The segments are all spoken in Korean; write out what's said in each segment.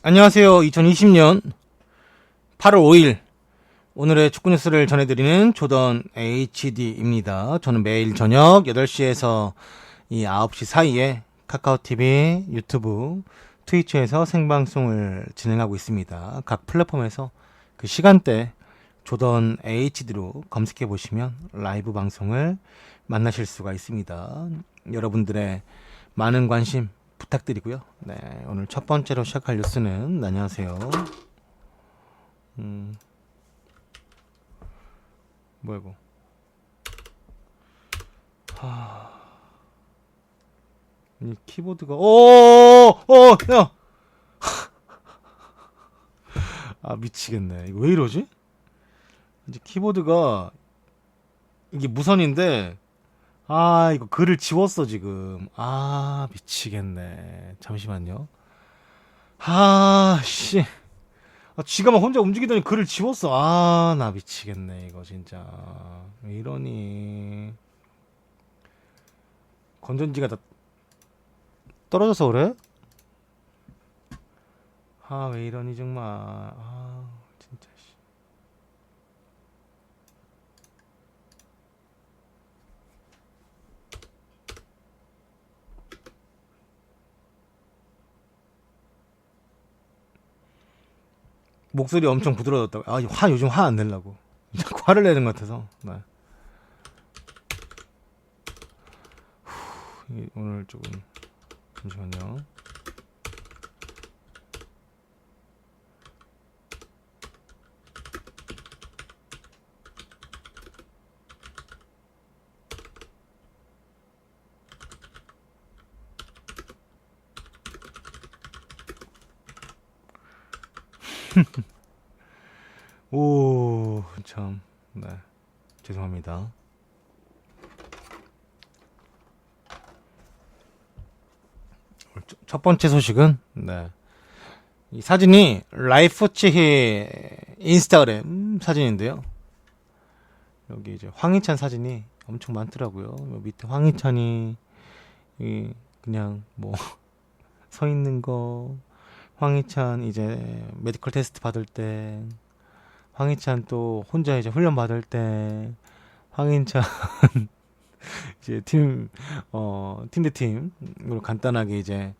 안녕하세요. 2020년 8월 5일 오늘의 축구 뉴스를 전해드리는 조던 HD입니다. 저는 매일 저녁 8시에서 이 9시 사이에 카카오TV, 유튜브, 트위치에서 생방송을 진행하고 있습니다. 각 플랫폼에서 그 시간대 조던 HD로 검색해 보시면 라이브 방송을 만나실 수가 있습니다. 여러분들의 많은 관심 부탁드리고요. 네, 오늘 첫 번째로 시작할 뉴스는 안녕하세요. 뭐야 이거? 이 키보드가 야. 아 미치겠네. 이거 왜 이러지? 이제 키보드가 이게 무선인데 이거 글을 지웠어 지금. 미치겠네. 잠시만요. 씨. 쥐가 막 혼자 움직이더니 글을 지웠어. 나 미치겠네 이거 진짜. 왜 이러니. 건전지가 다 떨어져서 그래? 왜 이러니 정말. 진짜 씨. 목소리 엄청 부드러워졌다고. 요즘 화 안 내려고. 자꾸 화를 내는 것 같아서. 네. 오늘 조금 잠시만요. 참. 네. 죄송합니다. 첫 번째 소식은, 네. 이 사진이 라이프치히 인스타그램 사진인데요. 여기 이제 황희찬 사진이 엄청 많더라고요. 밑에 황희찬이 그냥 뭐 서 있는 거, 황희찬 이제 메디컬 테스트 받을 때, 황희찬 또 혼자 이제 훈련 받을 때, 황희찬 이제 팀 대 팀으로 간단하게 이제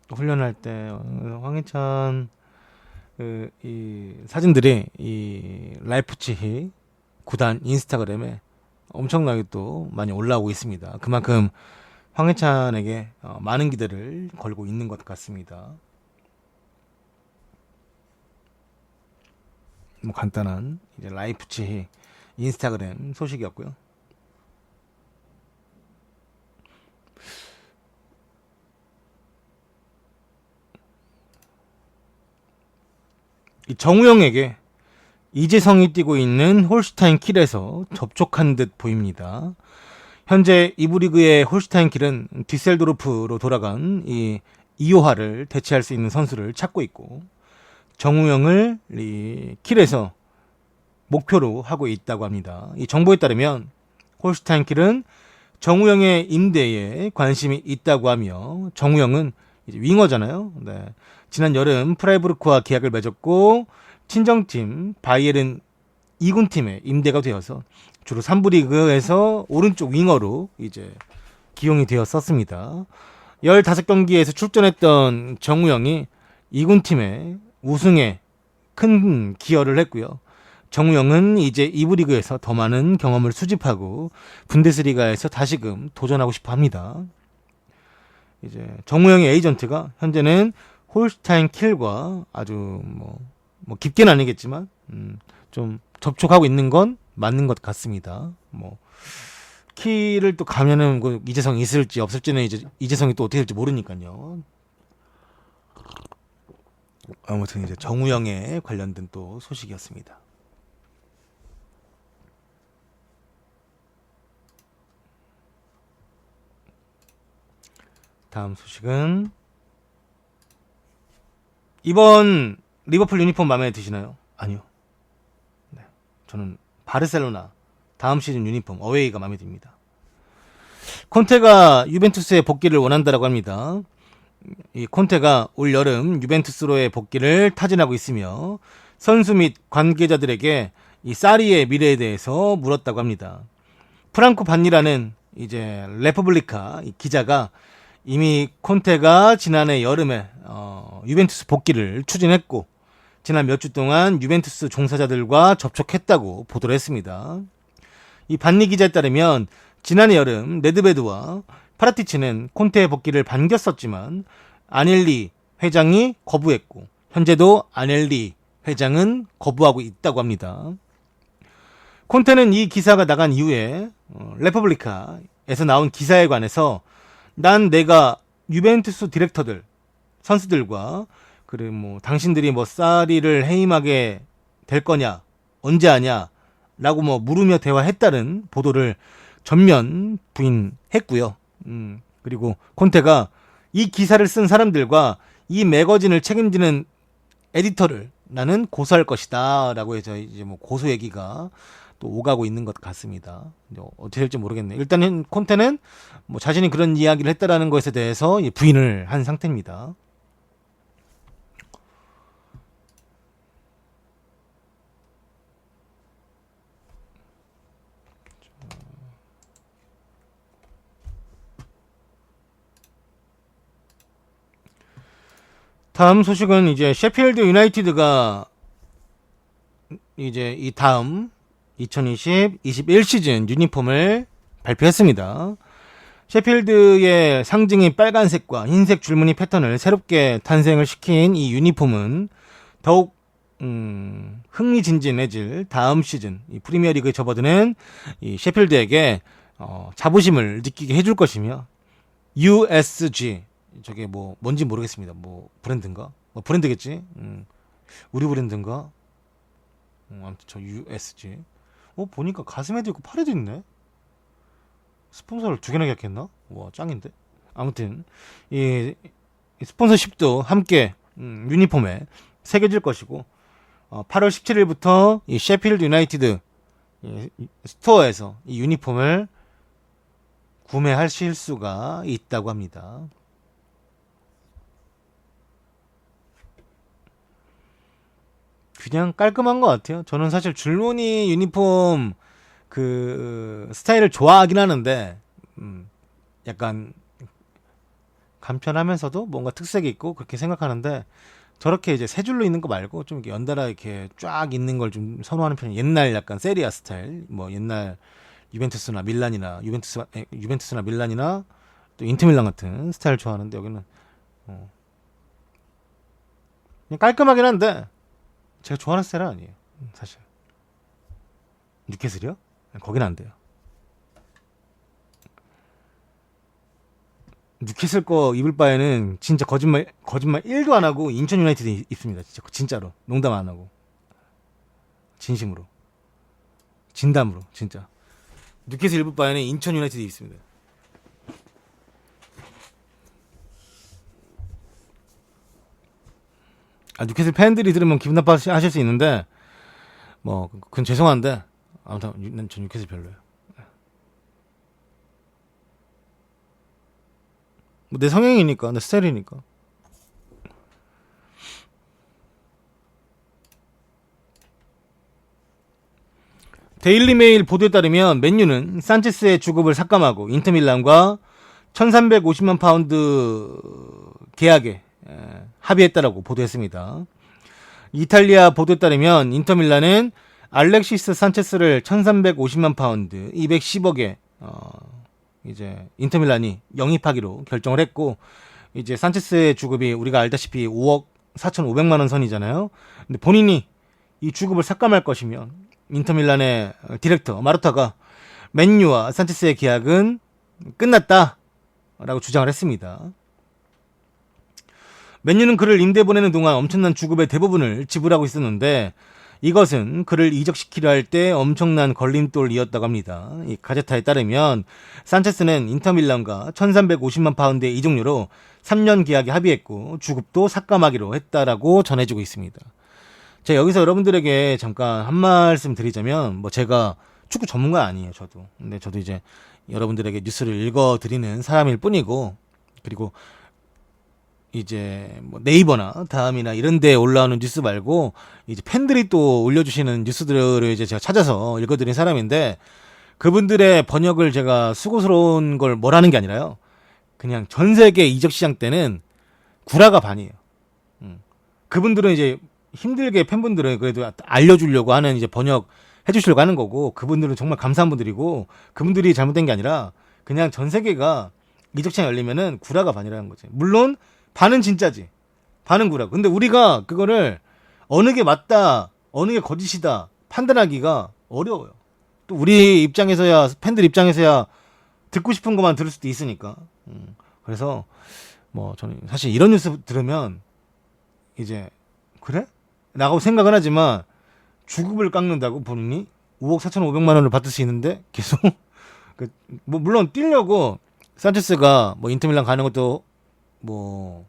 훈련할 때 황희찬 이 사진들이 이 라이프치히 구단 인스타그램에 엄청나게 또 많이 올라오고 있습니다. 그만큼 황희찬에게 많은 기대를 걸고 있는 것 같습니다. 뭐 간단한 이제 라이프치히 인스타그램 소식이었고요. 이 정우영에게 이재성이 뛰고 있는 홀슈타인 킬에서 접촉한 듯 보입니다. 현재 2부 리그의 홀슈타인 킬은 디셀도르프로 돌아간 이 이호하를 대체할 수 있는 선수를 찾고 있고, 정우영을 이 킬에서 목표로 하고 있다고 합니다. 이 정보에 따르면 홀슈타인 킬은 정우영의 임대에 관심이 있다고 하며, 정우영은 이제 윙어잖아요. 네. 지난 여름 프라이부르크와 계약을 맺었고 친정팀 바이에른 2군 팀에 임대가 되어서 주로 3부 리그에서 오른쪽 윙어로 이제 기용이 되었었습니다. 15경기에서 출전했던 정우영이 2군 팀의 우승에 큰 기여를 했고요. 정우영은 이제 2부 리그에서 더 많은 경험을 수집하고 분데스리가에서 다시금 도전하고 싶어 합니다. 이제 정우영의 에이전트가 현재는 홀슈타인 킬과 아주 뭐 깊게는 아니겠지만 좀 접촉하고 있는 건 맞는 것 같습니다. 뭐 킬을 또 가면은 그 이재성이 있을지 없을지는 이제 이재성이 또 어떻게 될지 모르니까요. 아무튼 이제 정우영에 관련된 또 소식이었습니다. 다음 소식은 이번 리버풀 유니폼 마음에 드시나요? 아니요. 네, 저는 바르셀로나 다음 시즌 유니폼 어웨이가 마음에 듭니다. 콘테가 유벤투스에 복귀를 원한다라고 합니다. 이 콘테가 올 여름 유벤투스로의 복귀를 타진하고 있으며 선수 및 관계자들에게 이 사리의 미래에 대해서 물었다고 합니다. 프랑코 반니라는 이제 레퍼블리카 기자가 이미 콘테가 지난해 여름에 유벤투스 복귀를 추진했고 지난 몇 주 동안 유벤투스 종사자들과 접촉했다고 보도를 했습니다. 이 반니 기자에 따르면 지난해 여름 네드베드와 파라티치는 콘테의 복귀를 반겼었지만 아넬리 회장이 거부했고 현재도 아넬리 회장은 거부하고 있다고 합니다. 콘테는 이 기사가 나간 이후에 레퍼블리카에서 나온 기사에 관해서 난 내가 유벤투스 디렉터들 선수들과 그리고 뭐 당신들이 뭐 사리를 해임하게 될 거냐 언제 하냐 라고 뭐 물으며 대화했다는 보도를 전면 부인했고요. 그리고 콘테가 이 기사를 쓴 사람들과 이 매거진을 책임지는 에디터를 나는 고소할 것이다 라고 해서 이제 뭐 고소 얘기가 또 오가고 있는 것 같습니다. 어떻게 될지 모르겠네요. 일단은 콘테는 뭐 자신이 그런 이야기를 했다라는 것에 대해서 부인을 한 상태입니다. 다음 소식은 이제 셰필드 유나이티드가 이제 이 다음 2020-21 시즌 유니폼을 발표했습니다. 셰필드의 상징인 빨간색과 흰색 줄무늬 패턴을 새롭게 탄생을 시킨 이 유니폼은 더욱 흥미진진해질 다음 시즌 이 프리미어리그에 접어드는 이 셰필드에게 자부심을 느끼게 해줄 것이며 USG 저게 뭐 뭔지 모르겠습니다. 뭐 브랜드인가? 뭐 브랜드겠지. 우리 브랜드인가? 아무튼 저 USG. 보니까 가슴에도 있고 팔에도 있네. 스폰서를 2개나 계약했나? 와 짱인데. 아무튼 이 스폰서십도 함께 유니폼에 새겨질 것이고 8월 17일부터 이 셰필드 유나이티드 스토어에서 이 유니폼을 구매하실 수가 있다고 합니다. 그냥 깔끔한 것 같아요. 저는 사실 줄무늬 유니폼 그 스타일을 좋아하긴 하는데 약간 간편하면서도 뭔가 특색이 있고 그렇게 생각하는데 저렇게 이제 세 줄로 있는 거 말고 좀 이렇게 연달아 이렇게 쫙 있는 걸 좀 선호하는 편이에요. 옛날 약간 세리아 스타일, 뭐 옛날 유벤투스나 밀란이나 유벤투스나 밀란이나 또 인터밀란 같은 스타일 좋아하는데 여기는 그냥 깔끔하긴 한데 제가 좋아하는 스타일은 아니에요. 사실 뉴캐슬이요? 거긴 안 돼요. 뉴캐슬 거 입을 바에는 진짜 거짓말 1도 안 하고 인천 유나이티드 입습니다. 진짜로 농담 안 하고 진심으로 진담으로 진짜 뉴캐슬 입을 바에는 인천 유나이티드 입습니다. 뉴캐슬 팬들이 들으면 기분 나빠 하실 수 있는데 뭐 그건 죄송한데 아무튼 전 뉴캐슬 별로예요. 뭐 내 성향이니까 내 스타일이니까. 데일리메일 보도에 따르면 맨유는 산체스의 주급을 삭감하고 인터밀란과 1350만 파운드 계약에 합의했다라고 보도했습니다. 이탈리아 보도에 따르면 인터밀란은 알렉시스 산체스를 1350만 파운드 210억에 이제 인터밀란이 영입하기로 결정을 했고 이제 산체스의 주급이 우리가 알다시피 5억 4,500만 원 선이잖아요. 근데 본인이 이 주급을 삭감할 것이며 인터밀란의 디렉터 마르타가 맨유와 산체스의 계약은 끝났다라고 주장을 했습니다. 맨유는 그를 임대 보내는 동안 엄청난 주급의 대부분을 지불하고 있었는데 이것은 그를 이적시키려 할 때 엄청난 걸림돌이었다고 합니다. 이 가제타에 따르면 산체스는 인터밀란과 1350만 파운드의 이적료로 3년 계약에 합의했고 주급도 삭감하기로 했다라고 전해지고 있습니다. 제가 여기서 여러분들에게 잠깐 한 말씀 드리자면 뭐 제가 축구 전문가 아니에요. 저도. 근데 저도 이제 여러분들에게 뉴스를 읽어드리는 사람일 뿐이고 그리고 이제 뭐 네이버나 다음이나 이런 데 올라오는 뉴스 말고 이제 팬들이 또 올려주시는 뉴스들을 이제 제가 찾아서 읽어드린 사람인데, 그분들의 번역을 제가 수고스러운 걸 뭐라는 게 아니라요. 그냥 전 세계 이적 시장 때는 구라가 반이에요. 그분들은 이제 힘들게 팬분들은 그래도 알려주려고 하는 이제 번역 해주시려고 하는 거고, 그분들은 정말 감사한 분들이고, 그분들이 잘못된 게 아니라 그냥 전 세계가 이적 시장 열리면은 구라가 반이라는 거지. 물론 반은 진짜지, 반은 구라. 근데 우리가 그거를 어느 게 맞다, 어느 게 거짓이다 판단하기가 어려워요. 또 우리 입장에서야, 팬들 입장에서야 듣고 싶은 것만 들을 수도 있으니까. 그래서 뭐 저는 사실 이런 뉴스 들으면 이제 그래? 라고 생각은 하지만, 주급을 깎는다고 본인이 5억 4,500만 원을 받을 수 있는데 계속 뭐 물론 뛰려고 산체스가 뭐 인터밀란 가는 것도 뭐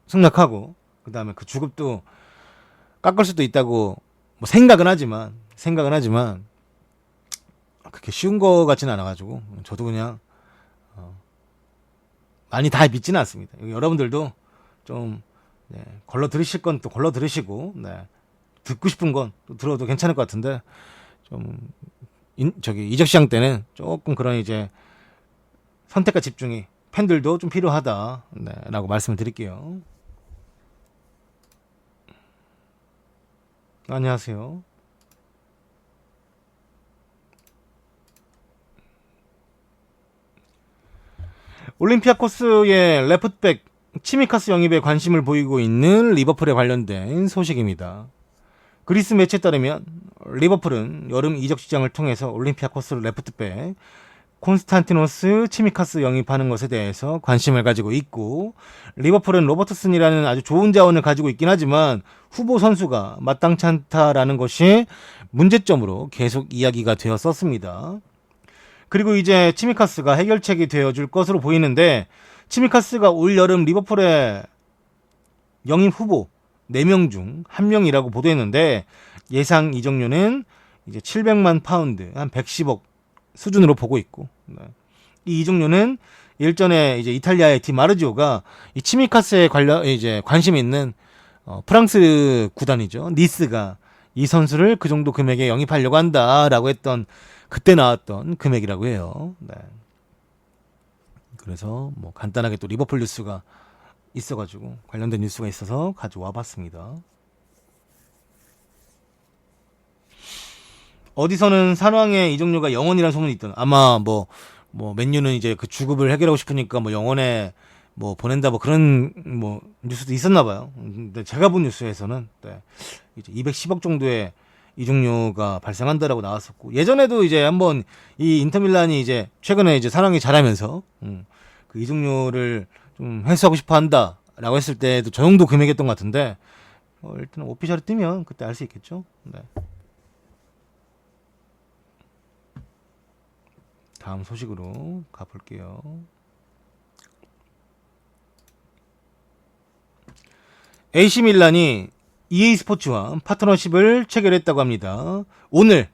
승낙하고, 그다음에 그 주급도 깎을 수도 있다고 뭐 생각은 하지만 그렇게 쉬운 거 같지는 않아가지고 저도 그냥 많이 다 믿지는 않습니다. 여러분들도 좀 걸러 들으실 건 또 걸러 들으시고, 듣고 싶은 건 또 들어도 괜찮을 것 같은데, 좀 이적 시장 때는 조금 그런 이제 선택과 집중이 팬들도 좀 필요하다, 라고 말씀을 드릴게요. 안녕하세요. 올림피아코스의 레프트백 치미카스 영입에 관심을 보이고 있는 리버풀에 관련된 소식입니다. 그리스 매체에 따르면 리버풀은 여름 이적 시장을 통해서 올림피아코스 레프트백 콘스탄티노스 치미카스 영입하는 것에 대해서 관심을 가지고 있고, 리버풀은 로버트슨이라는 아주 좋은 자원을 가지고 있긴 하지만 후보 선수가 마땅치 않다라는 것이 문제점으로 계속 이야기가 되었었습니다. 그리고 이제 치미카스가 해결책이 되어줄 것으로 보이는데, 치미카스가 올 여름 리버풀의 영입 후보 4명 중 1명이라고 보도했는데, 예상 이적료는 이제 700만 파운드, 한 110억 수준으로 보고 있고, 이 이적료는 일전에 이제 이탈리아의 디마르지오가 이 치미카스에 관심이 있는 프랑스 구단이죠, 니스가 이 선수를 그 정도 금액에 영입하려고 한다라고 했던, 그때 나왔던 금액이라고 해요. 그래서 뭐 간단하게 또 리버풀 뉴스가 있어가지고, 관련된 뉴스가 있어서 가져와 봤습니다. 어디서는 산왕의 이적료가 영원이라는 소문이 있던, 아마 뭐 맨유는 이제 그 주급을 해결하고 싶으니까 뭐 영원에 뭐 보낸다, 뭐 그런 뭐 뉴스도 있었나 봐요. 근데 제가 본 뉴스에서는 이제 210억 정도의 이적료가 발생한다라고 나왔었고, 예전에도 이제 한번 이 인터밀란이 이제 최근에 이제 산왕이 잘하면서 그 이적료를 좀 회수하고 싶어 한다라고 했을 때도 저 정도 금액이었던 것 같은데, 일단 오피셜이 뜨면 그때 알 수 있겠죠. 다음 소식으로 가볼게요. AC 밀란이 EA 스포츠와 파트너십을 체결했다고 합니다. 오늘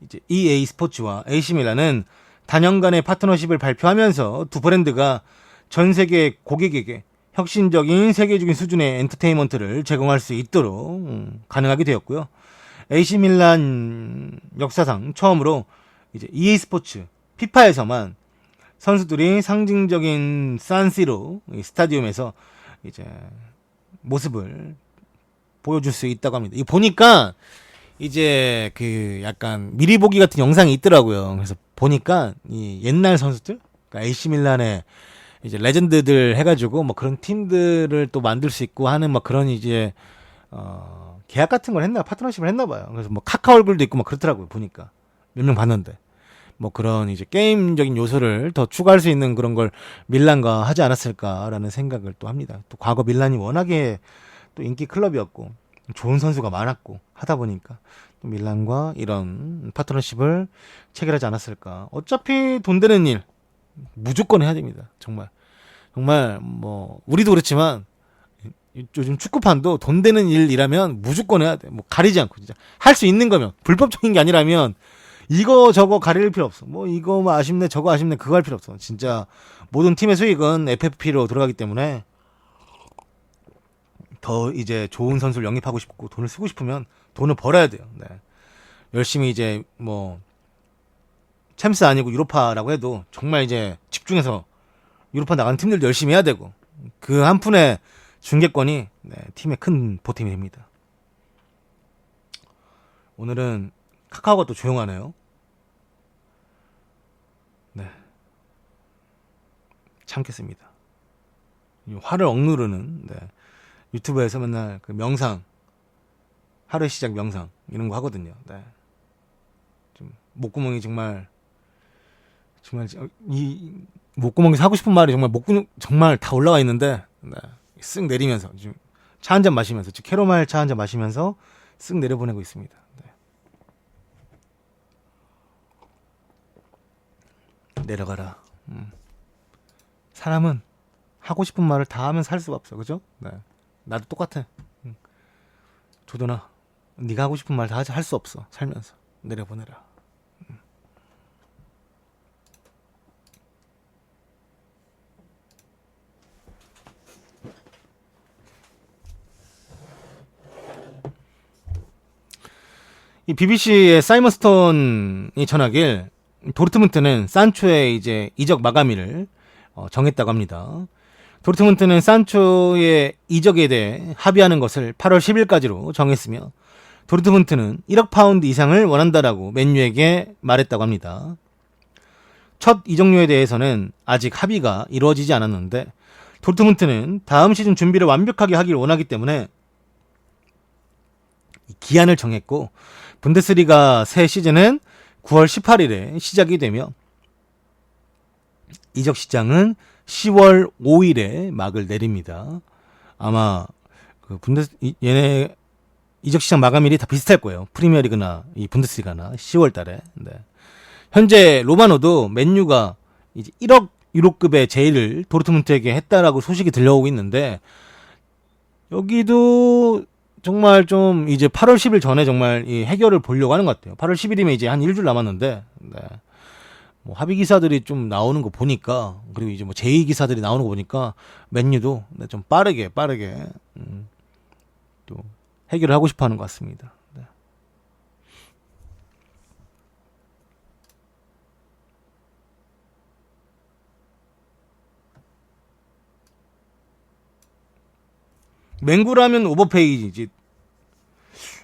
이제 EA 스포츠와 AC 밀란은 단연간의 파트너십을 발표하면서 두 브랜드가 전 세계 고객에게 혁신적인 세계적인 수준의 엔터테인먼트를 제공할 수 있도록 가능하게 되었고요. AC 밀란 역사상 처음으로 이제 EA 스포츠 피파에서만 선수들이 상징적인 산시로 스타디움에서 이제 모습을 보여줄 수 있다고 합니다. 이 보니까 이제 그 약간 미리 보기 같은 영상이 있더라고요. 그래서 보니까 이 옛날 선수들, 그러니까 AC 밀란의 이제 레전드들 해가지고 뭐 그런 팀들을 또 만들 수 있고 하는 막 그런 이제 계약 같은 걸 했나, 파트너십을 했나 봐요. 그래서 뭐 카카 얼굴도 있고 막 그렇더라고요. 보니까 몇 명 봤는데. 뭐 그런 이제 게임적인 요소를 더 추가할 수 있는 그런 걸 밀란과 하지 않았을까라는 생각을 또 합니다. 또 과거 밀란이 워낙에 또 인기 클럽이었고 좋은 선수가 많았고 하다 보니까 또 밀란과 이런 파트너십을 체결하지 않았을까. 어차피 돈 되는 일 무조건 해야 됩니다. 정말 뭐 우리도 그렇지만 요즘 축구판도 돈 되는 일이라면 무조건 해야 돼. 뭐 가리지 않고 진짜 할 수 있는 거면, 불법적인 게 아니라면 이거 저거 가릴 필요 없어. 뭐 이거 뭐 아쉽네 저거 아쉽네 그거 할 필요 없어. 진짜 모든 팀의 수익은 FFP로 들어가기 때문에 더 이제 좋은 선수를 영입하고 싶고 돈을 쓰고 싶으면 돈을 벌어야 돼요. 네. 열심히 이제 뭐 챔스 아니고 유로파라고 해도 정말 이제 집중해서 유로파 나가는 팀들도 열심히 해야 되고 그 한 푼의 중계권이 네, 팀의 큰 보탬이 됩니다. 오늘은 카카오가 또 조용하네요. 네. 참겠습니다. 화를 억누르는 네. 유튜브에서 맨날 그 명상 하루 시작 명상 이런 거 하거든요. 네. 좀 목구멍이 정말 이 목구멍에서 하고 싶은 말이 정말 목구멍 정말 다 올라가 있는데 네. 쓱 내리면서 지금 차 한 잔 마시면서 지금 캐로마일 차 한 잔 마시면서 쓱 내려보내고 있습니다. 네. 내려가라. 사람은 하고 싶은 말을 다 하면 살 수가 없어, 그죠? 네. 나도 똑같아. 조던아, 네가 하고 싶은 말 다 할 수 없어. 살면서 내려보내라. 이 BBC의 사이먼 스톤이 전하길 도르트문트는 산초의 이제 이적 마감일을 정했다고 합니다. 도르트문트는 산초의 이적에 대해 합의하는 것을 8월 10일까지로 정했으며 도르트문트는 1억 파운드 이상을 원한다라고 맨유에게 말했다고 합니다. 첫 이적료에 대해서는 아직 합의가 이루어지지 않았는데 도르트문트는 다음 시즌 준비를 완벽하게 하길 원하기 때문에 기한을 정했고 분데스리가 새 시즌은 9월 18일에 시작이 되며 이적 시장은 10월 5일에 막을 내립니다. 아마 그 얘네 이적 시장 마감일이 다 비슷할 거예요. 프리미어리그나 이 분데스리가나 10월 달에. 네. 현재 로마노도 맨유가 이제 1억 유로급의 제의를 도르트문트에게 했다라고 소식이 들려오고 있는데 여기도 정말 좀 이제 8월 10일 전에 정말 이 해결을 보려고 하는 것 같아요. 8월 10일이면 이제 한 일주일 남았는데, 네. 뭐 합의 기사들이 좀 나오는 거 보니까, 그리고 이제 뭐 제의 기사들이 나오는 거 보니까, 맨유도 네, 좀 빠르게, 또 해결을 하고 싶어 하는 것 같습니다. 네. 맹구라면 오버페이지.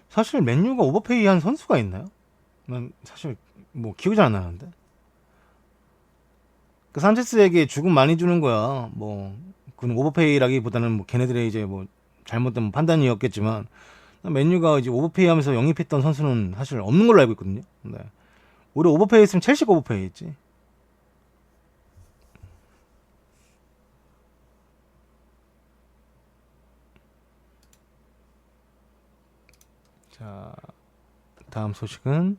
사실 맨유가 오버페이 한 선수가 있나요? 난 사실 뭐 기억이 잘 안 나는데. 그 산체스에게 주금 많이 주는 거야. 뭐 그건 오버페이라기보다는 뭐 걔네들의 이제 뭐 잘못된 판단이었겠지만 맨유가 이제 오버페이 하면서 영입했던 선수는 사실 없는 걸로 알고 있거든요. 네. 오히려 오버페이 했으면 첼시가 오버페이 했지. 자, 다음 소식은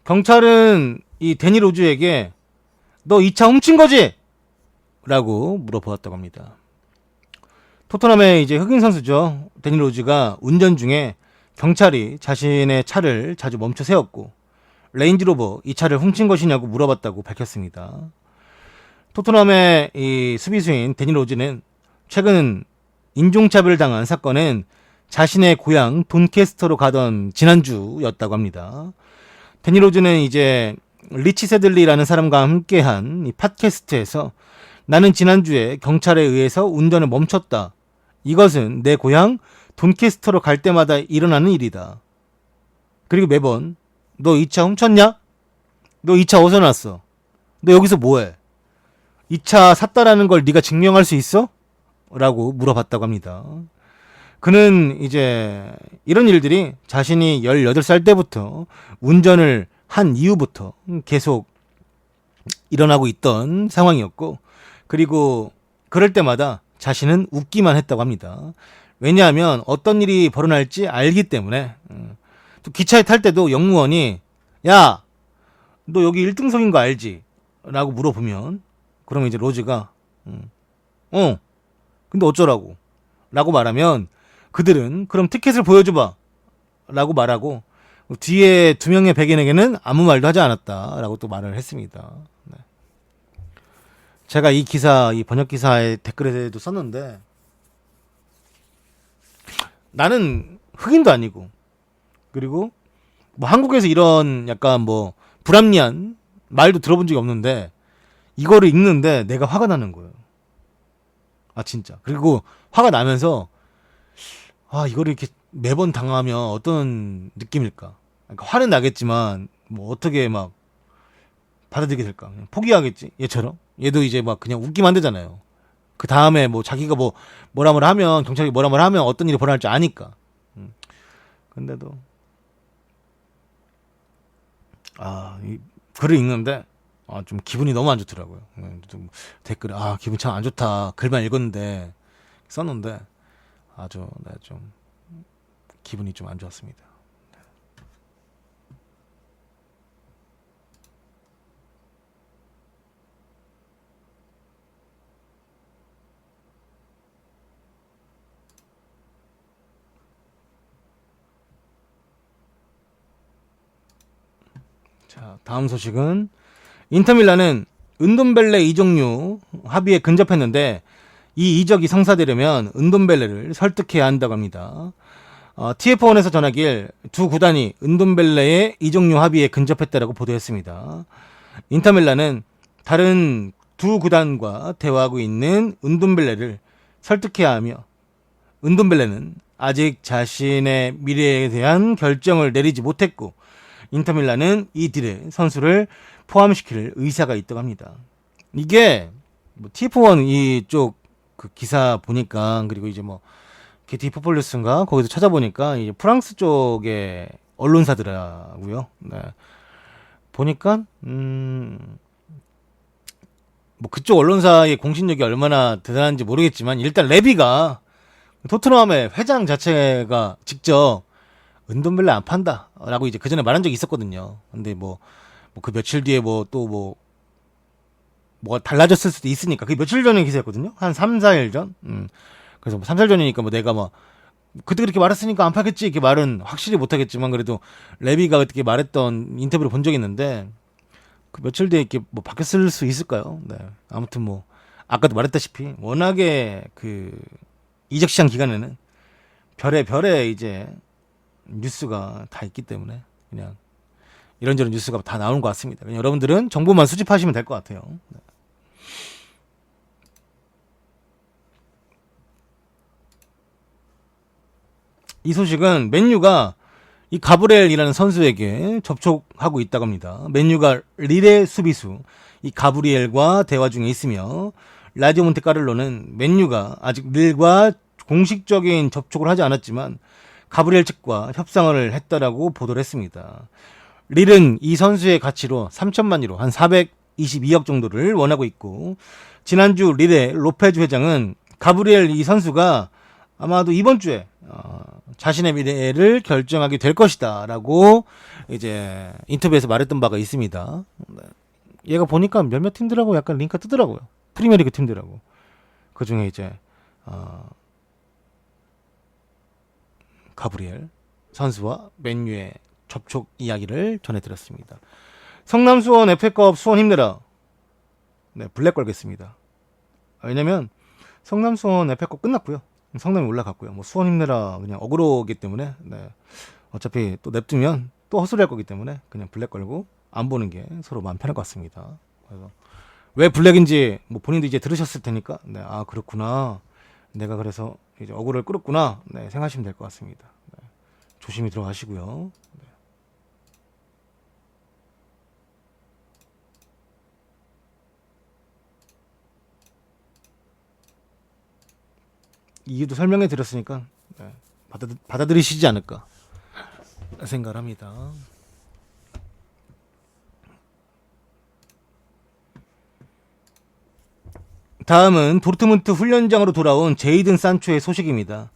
경찰은 이 데니 로즈에게 너 이 차 훔친 거지? 라고 물어보았다고 합니다. 토트넘의 이제 흑인 선수죠. 데니 로즈가 운전 중에 경찰이 자신의 차를 자주 멈춰 세웠고 레인지로버 이 차를 훔친 것이냐고 물어봤다고 밝혔습니다. 토트넘의 이 수비수인 데니 로즈는 최근 인종차별을 당한 사건은 자신의 고향 돈캐스터로 가던 지난주였다고 합니다. 데니 로즈는 이제 리치 세들리라는 사람과 함께한 이 팟캐스트에서 나는 지난주에 경찰에 의해서 운전을 멈췄다. 이것은 내 고향 돈캐스터로 갈 때마다 일어나는 일이다. 그리고 매번 너 이 차 훔쳤냐? 너 이 차 어디서 났어? 너 여기서 뭐해? 이 차 샀다라는 걸 네가 증명할 수 있어? 라고 물어봤다고 합니다. 그는 이제 이런 일들이 자신이 18살 때부터 운전을 한 이후부터 계속 일어나고 있던 상황이었고 그리고 그럴 때마다 자신은 웃기만 했다고 합니다. 왜냐하면 어떤 일이 벌어날지 알기 때문에 또 기차에 탈 때도 영무원이 야, 너 여기 1등석인 거 알지? 라고 물어보면 그러면 이제 로즈가 근데 어쩌라고? 라고 말하면 그들은 그럼 티켓을 보여줘봐 라고 말하고 뒤에 두 명의 백인에게는 아무 말도 하지 않았다 라고 또 말을 했습니다. 네. 제가 이 기사, 이 번역 기사의 댓글에도 썼는데 나는 흑인도 아니고, 그리고 뭐 한국에서 이런 약간 뭐 불합리한 말도 들어본 적이 없는데 이거를 읽는데 내가 화가 나는 거예요. 아 진짜. 그리고 화가 나면서 이거를 이렇게 매번 당하면 어떤 느낌일까? 그러니까 화는 나겠지만 뭐 어떻게 막 받아들이게 될까? 그냥 포기하겠지. 얘처럼. 얘도 이제 막 그냥 웃기만 되잖아요. 그 다음에 뭐 자기가 뭐라 하면 경찰이 뭐라 하면 어떤 일이 벌어날 줄 아니까. 근데도 이 글을 읽는데 좀 기분이 너무 안 좋더라고요. 좀 댓글에 기분 참 안 좋다. 글만 읽었는데 썼는데 아주 좀 기분이 좀 안 좋았습니다. 자, 다음 소식은 인터밀란은 은돔벨레 이적료 합의에 근접했는데 이 이적이 성사되려면 은돔벨레를 설득해야 한다고 합니다. TF1에서 전하길 두 구단이 은돔벨레의 이적료 합의에 근접했다라고 보도했습니다. 인터밀란은 다른 두 구단과 대화하고 있는 은돔벨레를 설득해야 하며 은돔벨레는 아직 자신의 미래에 대한 결정을 내리지 못했고 인터밀란은 이 딜에 선수를 포함시킬 의사가 있다고 합니다. 이게 뭐 TF1 이쪽 그 기사 보니까 그리고 이제 뭐 게티 포폴리스인가 거기서 찾아보니까 이제 프랑스 쪽의 언론사더라고요. 네. 보니까 뭐 그쪽 언론사의 공신력이 얼마나 대단한지 모르겠지만 일단 레비가 토트넘의 회장 자체가 직접 은돔벨레 안 판다라고 이제 그 전에 말한 적이 있었거든요. 근데 그 며칠 뒤에 뭐가 달라졌을 수도 있으니까. 그게 며칠 전의 기사였거든요. 한 3, 4일 전. 그래서 3, 4일 전이니까 내가 그때 그렇게 말했으니까 안 팔겠지 이렇게 말은 확실히 못 하겠지만 그래도 레비가 그렇게 말했던 인터뷰를 본 적이 있는데 그 며칠 뒤에 이렇게 바뀌었을 수 있을까요? 네. 아무튼 아까도 말했다시피 워낙에 그 이적 시장 기간에는 별의 이제 뉴스가 다 있기 때문에 그냥 이런저런 뉴스가 다 나오는 것 같습니다. 그냥 여러분들은 정보만 수집하시면 될 것 같아요. 네. 이 소식은 맨유가 이 가브리엘이라는 선수에게 접촉하고 있다고 합니다. 맨유가 릴의 수비수 이 가브리엘과 대화 중에 있으며 라디오 몬테카를로는 맨유가 아직 릴과 공식적인 접촉을 하지 않았지만 가브리엘 측과 협상을 했다라고 보도를 했습니다. 릴은 이 선수의 가치로 3천만 유로 한 422억 정도를 원하고 있고 지난주 릴의 로페즈 회장은 가브리엘 이 선수가 아마도 이번 주에 자신의 미래를 결정하게 될 것이다라고 이제 인터뷰에서 말했던 바가 있습니다. 얘가 보니까 몇몇 팀들하고 약간 링크가 뜨더라고요. 프리미어리그 팀들하고. 그 중에 이제 가브리엘 선수와 맨유의 접촉 이야기를 전해드렸습니다. 성남 수원 FA컵 수원 힘내라. 네, 블랙 걸겠습니다. 왜냐면 성남 수원 FA컵 끝났고요. 성남이 올라갔고요. 수원 힘내라 그냥 어그로기 때문에 네. 어차피 또 냅두면 또 헛소리 할 거기 때문에 그냥 블랙 걸고 안 보는 게 서로 마음 편할 것 같습니다. 그래서 왜 블랙인지 본인도 이제 들으셨을 테니까 네, 그렇구나. 내가 그래서 이제 어그로를 끌었구나. 네, 생각하시면 될 것 같습니다. 네. 조심히 들어가시고요. 네. 이유도 설명해 드렸으니까 네, 받아들이시지 않을까 생각을 합니다. 다음은 도르트문트 훈련장으로 돌아온 제이든 산초의 소식입니다.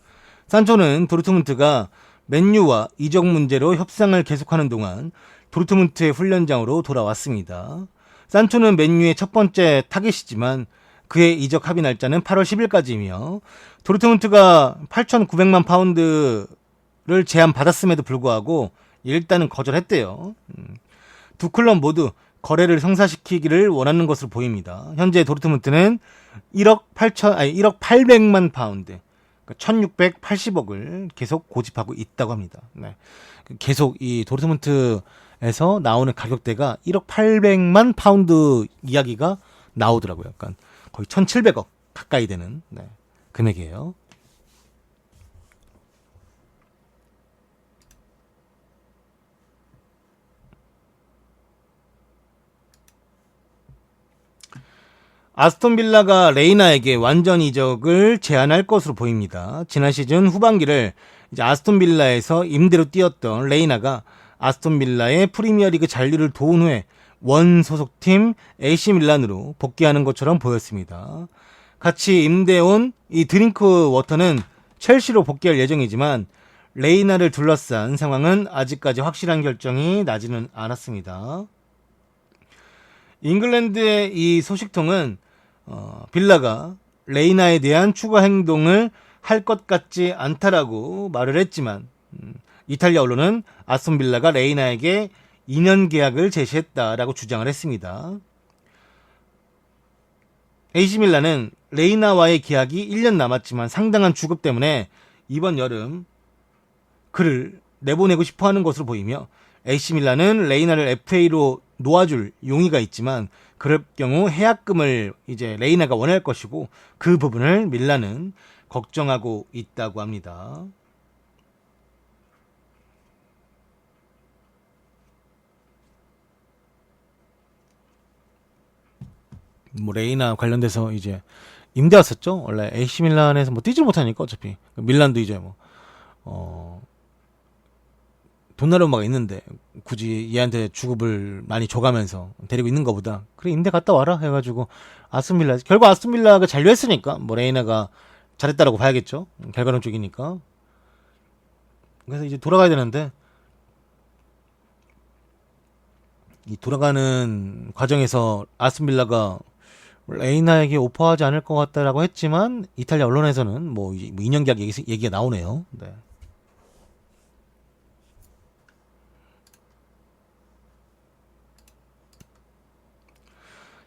산초는 도르트문트가 맨유와 이적 문제로 협상을 계속하는 동안 도르트문트의 훈련장으로 돌아왔습니다. 산초는 맨유의 첫 번째 타겟이지만 그의 이적 합의 날짜는 8월 10일까지이며 도르트문트가 8,900만 파운드를 제안받았음에도 불구하고 일단은 거절했대요. 두 클럽 모두 거래를 성사시키기를 원하는 것으로 보입니다. 현재 도르트문트는 1억 800만 파운드, 1680억을 계속 고집하고 있다고 합니다. 네. 계속 이 도르트문트에서 나오는 가격대가 1억 800만 파운드 이야기가 나오더라고요. 약간 거의 1700억 가까이 되는 네, 금액이에요. 아스톤 빌라가 레이나에게 완전 이적을 제안할 것으로 보입니다. 지난 시즌 후반기를 이제 아스톤 빌라에서 임대로 뛰었던 레이나가 아스톤 빌라의 프리미어리그 잔류를 도운 후에 원 소속팀 AC 밀란으로 복귀하는 것처럼 보였습니다. 같이 임대 온 이 드링크 워터는 첼시로 복귀할 예정이지만 레이나를 둘러싼 상황은 아직까지 확실한 결정이 나지는 않았습니다. 잉글랜드의 이 소식통은 빌라가 레이나에 대한 추가 행동을 할 것 같지 않다라고 말을 했지만 이탈리아 언론은 아스톤 빌라가 레이나에게 2년 계약을 제시했다라고 주장을 했습니다. AC 밀란은 레이나와의 계약이 1년 남았지만 상당한 주급 때문에 이번 여름 그를 내보내고 싶어하는 것으로 보이며 AC 밀란은 레이나를 FA로 놓아줄 용의가 있지만 그럴 경우 해약금을 이제 레이나가 원할 것이고 그 부분을 밀란은 걱정하고 있다고 합니다. 뭐 레이나 관련돼서 이제 임대 왔었죠. 원래 AC 밀란에서 뭐 뛰질 못하니까 어차피 밀란도 이제 뭐 돈나라마가 있는데 굳이 얘한테 주급을 많이 줘가면서 데리고 있는 것보다 그래 임대 갔다 와라 해가지고 아스톤 빌라 결국 아스톤 빌라가 잔류했으니까 뭐 레이나가 잘했다라고 봐야겠죠. 결과론 쪽이니까. 그래서 이제 돌아가야 되는데 이 돌아가는 과정에서 아스톤 빌라가 레이나에게 오퍼하지 않을 것 같다라고 했지만 이탈리아 언론에서는 뭐 2년 계약 얘기가 나오네요. 네.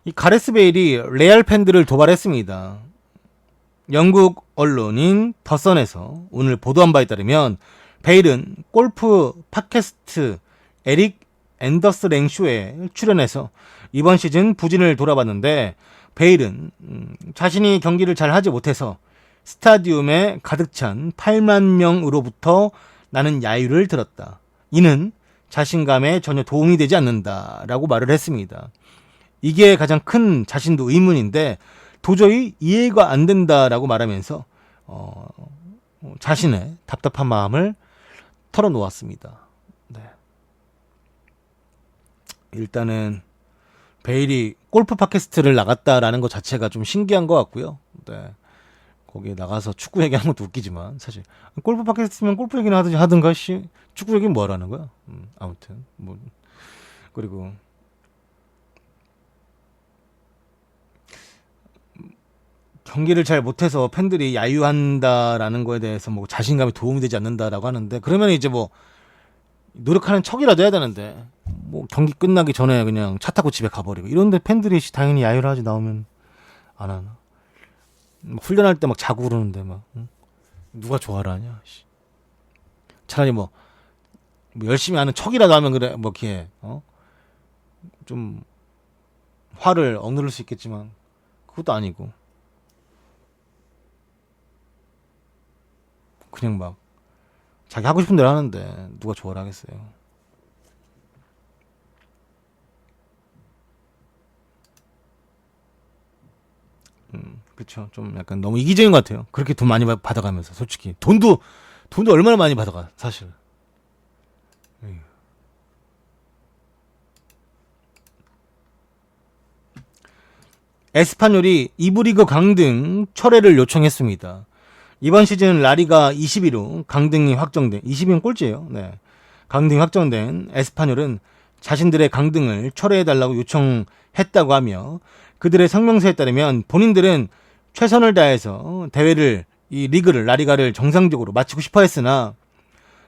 이 가레스 베일이 레알 팬들을 도발했습니다. 영국 언론인 더선에서 오늘 보도한 바에 따르면 베일은 골프 팟캐스트 에릭 앤더스 랭쇼에 출연해서 이번 시즌 부진을 돌아봤는데 베일은 자신이 경기를 잘 하지 못해서 스타디움에 가득 찬 8만 명으로부터 나는 야유를 들었다. 이는 자신감에 전혀 도움이 되지 않는다라고 말을 했습니다. 이게 가장 큰 자신도 의문인데 도저히 이해가 안 된다라고 말하면서 자신의 답답한 마음을 털어놓았습니다. 네. 일단은 베일이 골프 팟캐스트를 나갔다라는 것 자체가 좀 신기한 것 같고요. 네. 거기에 나가서 축구 얘기하는 것도 웃기지만 사실 골프 팟캐스트면 골프 얘기나 하든가 축구 얘기는 뭐 하라는 거야? 아무튼 뭐 그리고 경기를 잘 못해서 팬들이 야유한다라는 거에 대해서 뭐 자신감에 도움이 되지 않는다라고 하는데 그러면 이제 뭐 노력하는 척이라도 해야 되는데 뭐 경기 끝나기 전에 그냥 차 타고 집에 가버리고 이런데 팬들이 당연히 야유를 하지 나오면 안 하나? 훈련할 때 막 자고 그러는데 막 누가 좋아라 하냐? 차라리 뭐 열심히 하는 척이라도 하면 그래 뭐 이렇게 좀 화를 억누를 수 있겠지만 그것도 아니고 그냥 막 자기 하고 싶은 대로 하는데 누가 좋아라 하겠어요. 그쵸. 좀 약간 너무 이기적인 것 같아요. 그렇게 돈 많이 받아가면서 솔직히 돈도 얼마나 많이 받아가 사실. 에휴. 에스파뇰이 2부 리그 강등 철회를 요청했습니다. 이번 시즌 라리가 20위로 강등이 확정된 20위는 꼴찌예요. 네. 강등이 확정된 에스파뇰은 자신들의 강등을 철회해달라고 요청했다고 하며 그들의 성명서에 따르면 본인들은 최선을 다해서 대회를 이 리그를 라리가를 정상적으로 마치고 싶어 했으나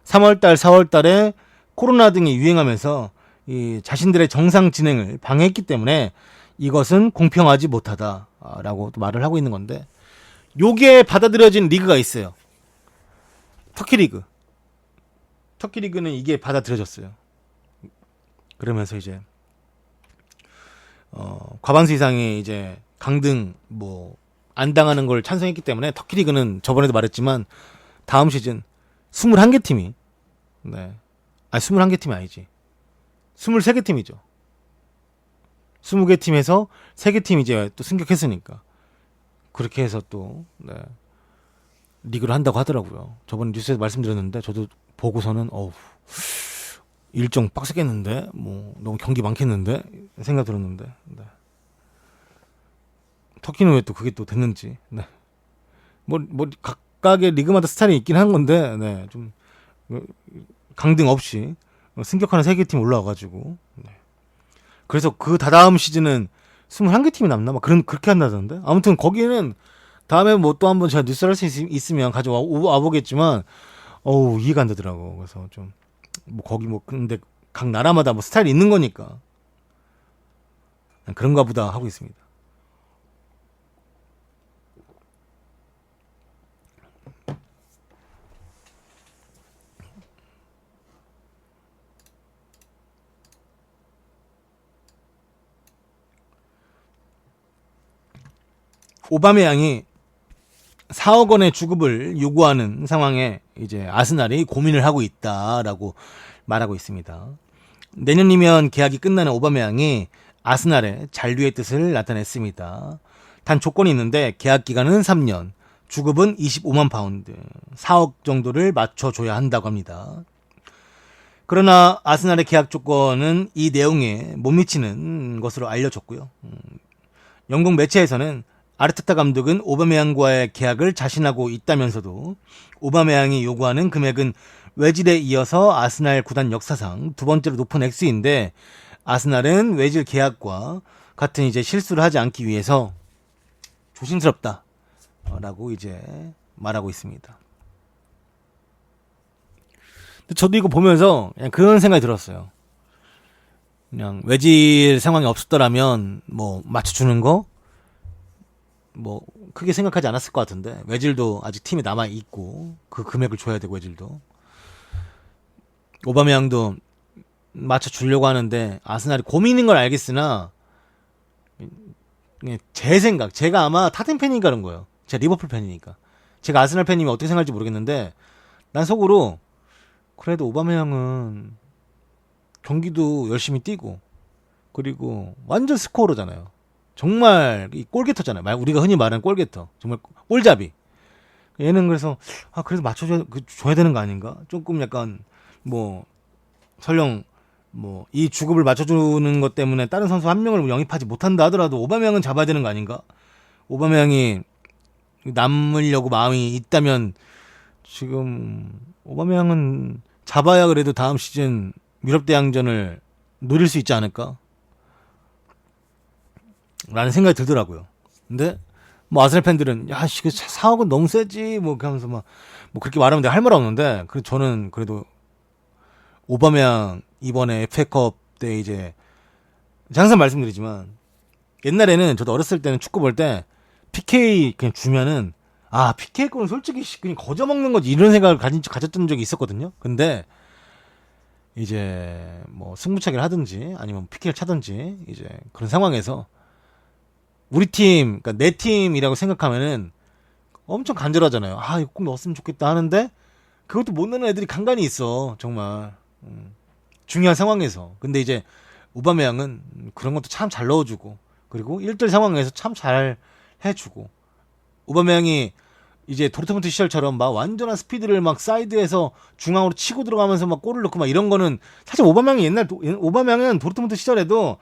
3월달 4월달에 코로나 등이 유행하면서 이 자신들의 정상 진행을 방해했기 때문에 이것은 공평하지 못하다라고 또 말을 하고 있는 건데 요게 받아들여진 리그가 있어요. 터키 리그. 터키 리그는 이게 받아들여졌어요. 그러면서 이제 과반수 이상의 이제 강등 뭐 안 당하는 걸 찬성했기 때문에 터키 리그는 저번에도 말했지만 다음 시즌 21개 팀이 네. 아니 21개 팀이 아니지. 23개 팀이죠. 20개 팀에서 3개 팀이 이제 또 승격했으니까 그렇게 해서 또 네. 리그를 한다고 하더라고요. 저번 뉴스에서 말씀드렸는데 저도 보고서는 일정 빡세겠는데 뭐 너무 경기 많겠는데 생각 들었는데 네. 터키는 왜 또 그게 또 됐는지 네. 뭐 각각의 리그마다 스타일이 있긴 한 건데 네. 좀 강등 없이 승격하는 3개 팀 올라와가지고 네. 그래서 그 다다음 시즌은 21개 팀이 남나? 막 그렇게 한다던데 아무튼 거기는 다음에 뭐 또 한번 제가 뉴스를 할 수 있으면 가져와 보겠지만 이해가 안 되더라고. 그래서 좀 뭐 거기 뭐 근데 각 나라마다 뭐 스타일이 있는 거니까 그런가 보다 하고 있습니다. 오바메양이 4억 원의 주급을 요구하는 상황에 이제 아스날이 고민을 하고 있다라고 말하고 있습니다. 내년이면 계약이 끝나는 오바메양이 아스날의 잔류의 뜻을 나타냈습니다. 단 조건이 있는데 계약 기간은 3년, 주급은 25만 파운드, 4억 정도를 맞춰줘야 한다고 합니다. 그러나 아스날의 계약 조건은 이 내용에 못 미치는 것으로 알려졌고요. 영국 매체에서는 아르테타 감독은 오바메양과의 계약을 자신하고 있다면서도 오바메양이 요구하는 금액은 외질에 이어서 아스날 구단 역사상 두 번째로 높은 액수인데 아스날은 외질 계약과 같은 이제 실수를 하지 않기 위해서 조심스럽다라고 이제 말하고 있습니다. 근데 저도 이거 보면서 그냥 그런 생각이 들었어요. 그냥 외질 상황이 없었더라면 뭐 맞춰주는 거 뭐 크게 생각하지 않았을 것 같은데 외질도 아직 팀에 남아 있고 그 금액을 줘야 되고 외질도 오바메양도 맞춰 주려고 하는데 아스날이 고민인 걸 알겠으나 제 생각 제가 아마 타텐 팬이니까 그런 거예요. 제가 리버풀 팬이니까 제가 아스날 팬이면 어떻게 생각할지 모르겠는데 난 속으로 그래도 오바메양은 경기도 열심히 뛰고 그리고 완전 스코어러잖아요. 정말 이 골게터잖아요. 우리가 흔히 말하는 골게터. 정말 골잡이. 얘는 그래서 그래도 맞춰줘야 되는 거 아닌가? 조금 약간 뭐 설령 뭐 이 주급을 맞춰주는 것 때문에 다른 선수 한 명을 영입하지 못한다 하더라도 오바메양은 잡아야 되는 거 아닌가? 오바메양이 남으려고 마음이 있다면 지금 오바메양은 잡아야 그래도 다음 시즌 유럽 대항전을 노릴 수 있지 않을까? 라는 생각이 들더라고요. 근데 뭐 아스날 팬들은 야, 4억은 너무 세지 뭐 하면서 막 뭐 그렇게 말하면 내가 할 말 없는데 저는 그래도 오바메양 이번에 FA컵 때 이제 항상 말씀드리지만 옛날에는 저도 어렸을 때는 축구 볼 때 PK 그냥 주면은 PK권은 솔직히 그냥 거저 먹는 거지 이런 생각을 가졌던 적이 있었거든요. 근데 이제 뭐 승부차기를 하든지 아니면 PK를 차든지 이제 그런 상황에서 우리 팀, 그러니까 내 팀이라고 생각하면은 엄청 간절하잖아요. 이거 꼭 넣었으면 좋겠다 하는데 그것도 못 넣는 애들이 간간히 있어. 정말 중요한 상황에서. 근데 이제 오바메양은 그런 것도 참 잘 넣어주고 그리고 1대1 상황에서 참 잘 해주고 오바메양이 이제 도르트문트 시절처럼 막 완전한 스피드를 막 사이드에서 중앙으로 치고 들어가면서 막 골을 넣고 막 이런 거는 사실 오바메양은 도르트문트 시절에도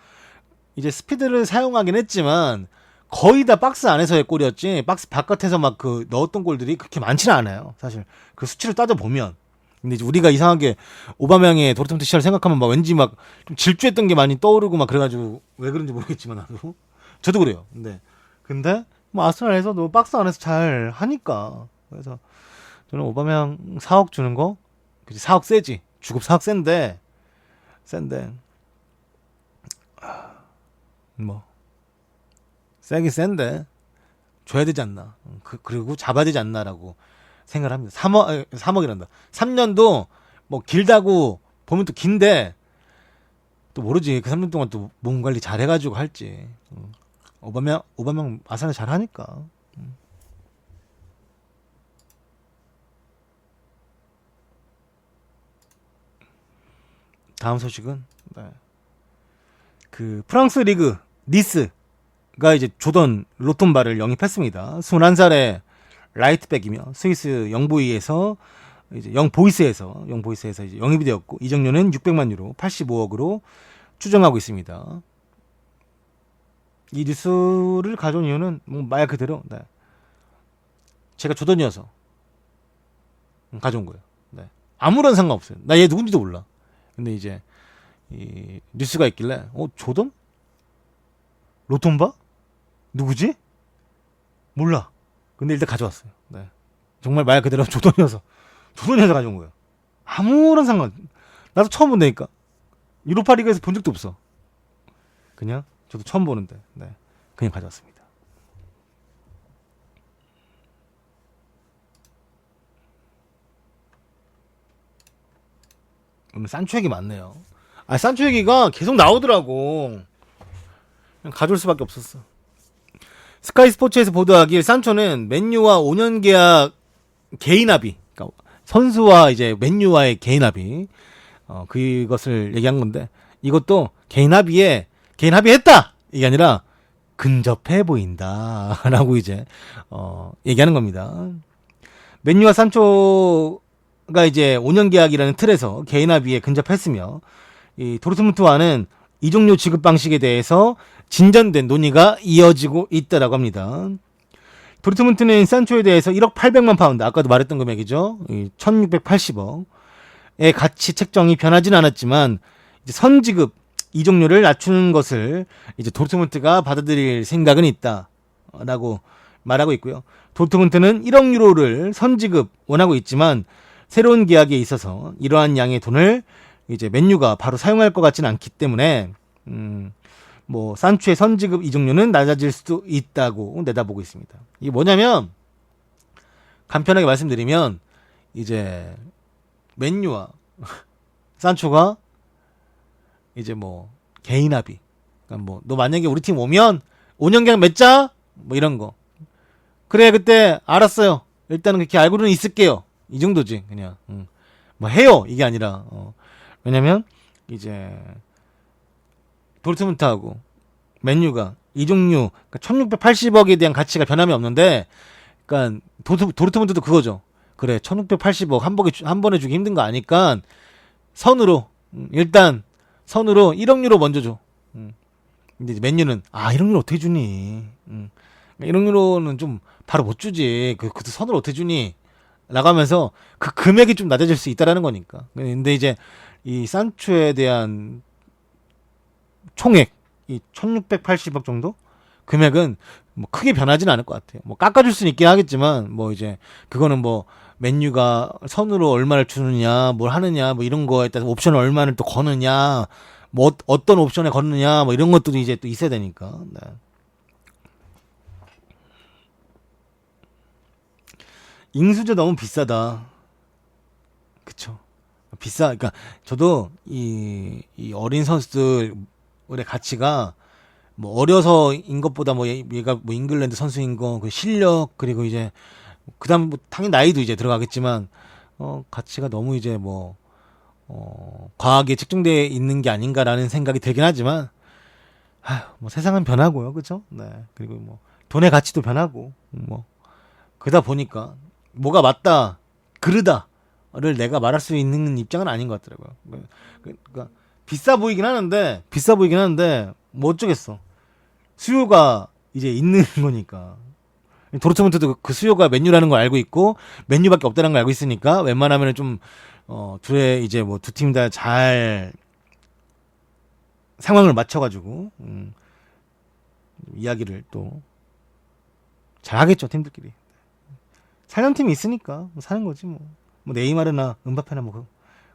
이제 스피드를 사용하긴 했지만 거의 다 박스 안에서의 골이었지 박스 바깥에서 막 그 넣었던 골들이 그렇게 많지는 않아요. 사실 그 수치를 따져 보면. 근데 이제 우리가 이상하게 오바메양의 도르트문트 시절 생각하면 막 왠지 막 좀 질주했던 게 많이 떠오르고 막 그래가지고 왜 그런지 모르겠지만 나도 저도 그래요. 근데 뭐 아스날에서도 박스 안에서 잘 하니까 그래서 저는 오바메양 4억 주는 거 그치 4억 세지 주급 4억 센데 뭐 세긴 센데 줘야 되지 않나 그리고 잡아야 되지 않나라고 생각을 합니다. 3억이란다. 3년도 뭐 길다고 보면 또 긴데 또 모르지. 그 3년 동안 또 몸 관리 잘 해가지고 할지. 오바명 아산을 잘 하니까. 다음 소식은 네. 그 프랑스 리그 니스가 이제 조던 로톤바를 영입했습니다. 21살의 라이트백이며 스위스 영보이에서 이제 영보이스에서 이제 영입이 되었고 이적료는 600만 유로, 85억으로 추정하고 있습니다. 이 뉴스를 가져온 이유는 뭐 말 그대로 네. 제가 조던이어서 가져온 거예요. 네. 아무런 상관없어요. 나 얘 누군지도 몰라. 근데 이제 이 뉴스가 있길래 조던? 로톤바? 누구지? 몰라. 근데 일단 가져왔어요. 네. 정말 말 그대로 조던이어서 가져온 거예요. 아무런 상관. 나도 처음 본다니까. 유로파 리그에서 본 적도 없어. 그냥 저도 처음 보는데 네. 그냥 가져왔습니다. 오늘 산초 얘기 많네요. 산초 얘기가 계속 나오더라고. 그냥 가져올 수밖에 없었어. 스카이 스포츠에서 보도하길 산초는 맨유와 5년 계약 개인 합의, 그러니까 선수와 이제 맨유와의 개인 합의, 그것을 얘기한 건데 이것도 개인 합의했다 이게 아니라 근접해 보인다라고 이제 얘기하는 겁니다. 맨유와 산초가 이제 5년 계약이라는 틀에서 개인 합의에 근접했으며 이 도르트문트와는 이적료 지급 방식에 대해서 진전된 논의가 이어지고 있다라고 합니다. 도르트문트는 산초에 대해서 1억 800만 파운드, 아까도 말했던 금액이죠. 1680억의 가치 책정이 변하진 않았지만 이제 선지급 이적료를 낮추는 것을 이제 도르트문트가 받아들일 생각은 있다라고 말하고 있고요. 도르트문트는 1억 유로를 선지급 원하고 있지만 새로운 계약에 있어서 이러한 양의 돈을 이제 맨유가 바로 사용할 것 같지는 않기 때문에 뭐 산초의 선지급 이적료는 낮아질 수도 있다고 내다보고 있습니다. 이게 뭐냐면 간편하게 말씀드리면 이제 맨유와 산초가 이제 뭐 개인 합의, 그러니까 뭐 너 만약에 우리 팀 오면 5년 계약 맺자 뭐 이런 거. 그래 그때 알았어요. 일단은 그렇게 알고는 있을게요. 이 정도지 그냥. 뭐 해요 이게 아니라 왜냐면 이제 도르트문트하고 맨유가 이적료 그러니까 1680억에 대한 가치가 변함이 없는데, 그러니까 도르트문트도 그거죠. 그래 1680억 한 번에 주기 힘든 거 아니까 선으로 일단 선으로 1억 유로 먼저 줘. 근데 맨유는 1억 유로 어떻게 주니? 1억 유로는 좀 바로 못 주지. 그것도 선으로 어떻게 주니? 나가면서 그 금액이 좀 낮아질 수 있다라는 거니까. 근데 이제 이 산초에 대한 총액 이 1680억 정도 금액은 뭐 크게 변하지는 않을 것 같아요. 뭐 깎아줄 수는 있긴 하겠지만 뭐 이제 그거는 뭐 맨유가 선으로 얼마를 주느냐 뭘 하느냐 뭐 이런 거에 따라서 옵션을 얼마를 또 거느냐 뭐 어떤 옵션에 거느냐 뭐 이런 것들이 이제 또 있어야 되니까. 네. 잉수저 너무 비싸다. 그쵸. 비싸. 그러니까 저도 이 어린 선수들의 가치가 뭐 어려서인 것보다 뭐 얘가 뭐 잉글랜드 선수인 거 그 실력 그리고 이제 그다음 뭐 당연히 나이도 이제 들어가겠지만 가치가 너무 이제 뭐 과하게 측정돼 있는 게 아닌가라는 생각이 들긴 하지만 뭐 세상은 변하고요. 그죠? 네. 그리고 뭐 돈의 가치도 변하고 뭐 그러다 보니까 뭐가 맞다 그르다를 내가 말할 수 있는 입장은 아닌 것 같더라고요. 그러니까 비싸 보이긴 하는데 뭐 어쩌겠어. 수요가 이제 있는 거니까. 도르트문트도 그 수요가 맨유라는 걸 알고 있고 맨유밖에 없다는 걸 알고 있으니까 웬만하면은 좀 둘의 이제 뭐 두 팀 다 잘 상황을 맞춰가지고 이야기를 또 잘 하겠죠 팀들끼리. 사는 팀이 있으니까 뭐 사는 거지 뭐. 뭐 네이마르나 은바페나 뭐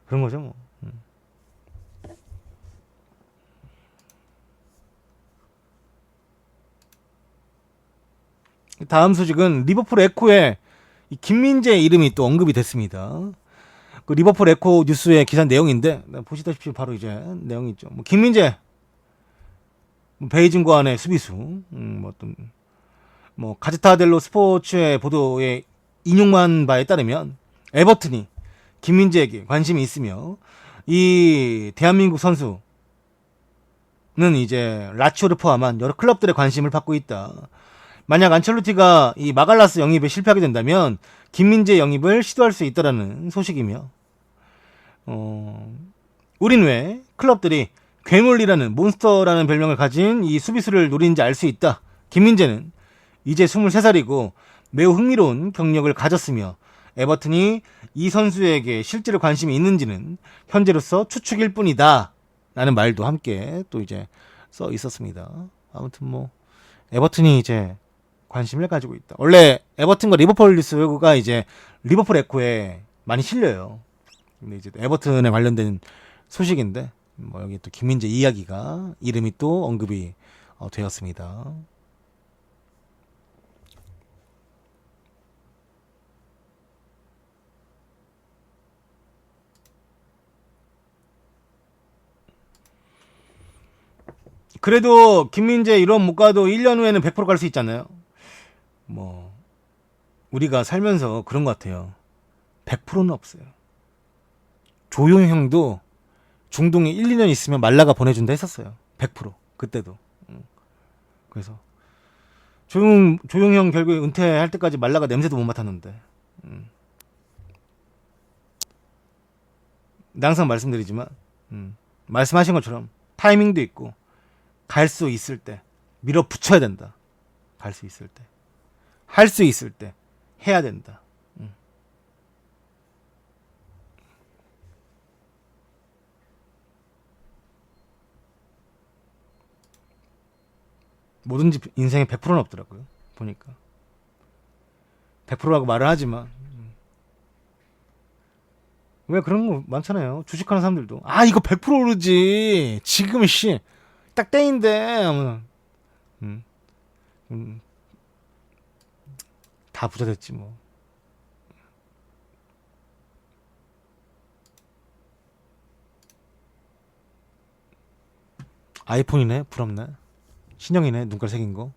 그런 거죠 뭐. 다음 소식은 리버풀 에코의 이 김민재 이름이 또 언급이 됐습니다. 그 리버풀 에코 뉴스의 기사 내용인데 보시다시피 바로 이제 내용이 있죠. 뭐 김민재, 베이징 과안의 수비수, 뭐 어떤 뭐 가제타 델로 스포츠의 보도에 인용한 바에 따르면 에버튼이 김민재에게 관심이 있으며 이 대한민국 선수는 이제 라치오를 포함한 여러 클럽들의 관심을 받고 있다. 만약 안첼로티가 이 마갈라스 영입에 실패하게 된다면 김민재 영입을 시도할 수 있다라는 소식이며, 우린 왜 클럽들이 괴물이라는 몬스터라는 별명을 가진 이 수비수를 노리는지 알 수 있다. 김민재는 이제 23살이고 매우 흥미로운 경력을 가졌으며 에버튼이 이 선수에게 실제로 관심이 있는지는 현재로서 추측일 뿐이다. 라는 말도 함께 또 이제 써 있었습니다. 아무튼 뭐 에버튼이 이제 관심을 가지고 있다. 원래 에버튼과 리버풀 뉴스가 이제 리버풀 에코에 많이 실려요. 근데 이제 에버튼에 관련된 소식인데 뭐 여기 또 김민재 이야기가 이름이 또 언급이 되었습니다. 그래도 김민재 이런 못 가도 1년 후에는 100% 갈 수 있잖아요. 뭐 우리가 살면서 그런 것 같아요. 100%는 없어요. 조용 형도 중동에 1, 2년 있으면 말라가 보내준다 했었어요. 100% 그때도. 그래서 조용 형 결국에 은퇴할 때까지 말라가 냄새도 못 맡았는데. 항상 말씀드리지만 말씀하신 것처럼 타이밍도 있고 갈 수 있을 때 밀어붙여야 된다. 갈 수 있을 때. 할 수 있을 때 해야 된다. 뭐든지 인생에 100%는 없더라고요. 보니까 100%라고 말을 하지만 왜 그런 거 많잖아요. 주식하는 사람들도 이거 100% 오르지 지금 딱 때인데 하면 다 부자 됐지 뭐. 아이폰이네. 부럽네. 신형이네. 눈깔 새긴 거.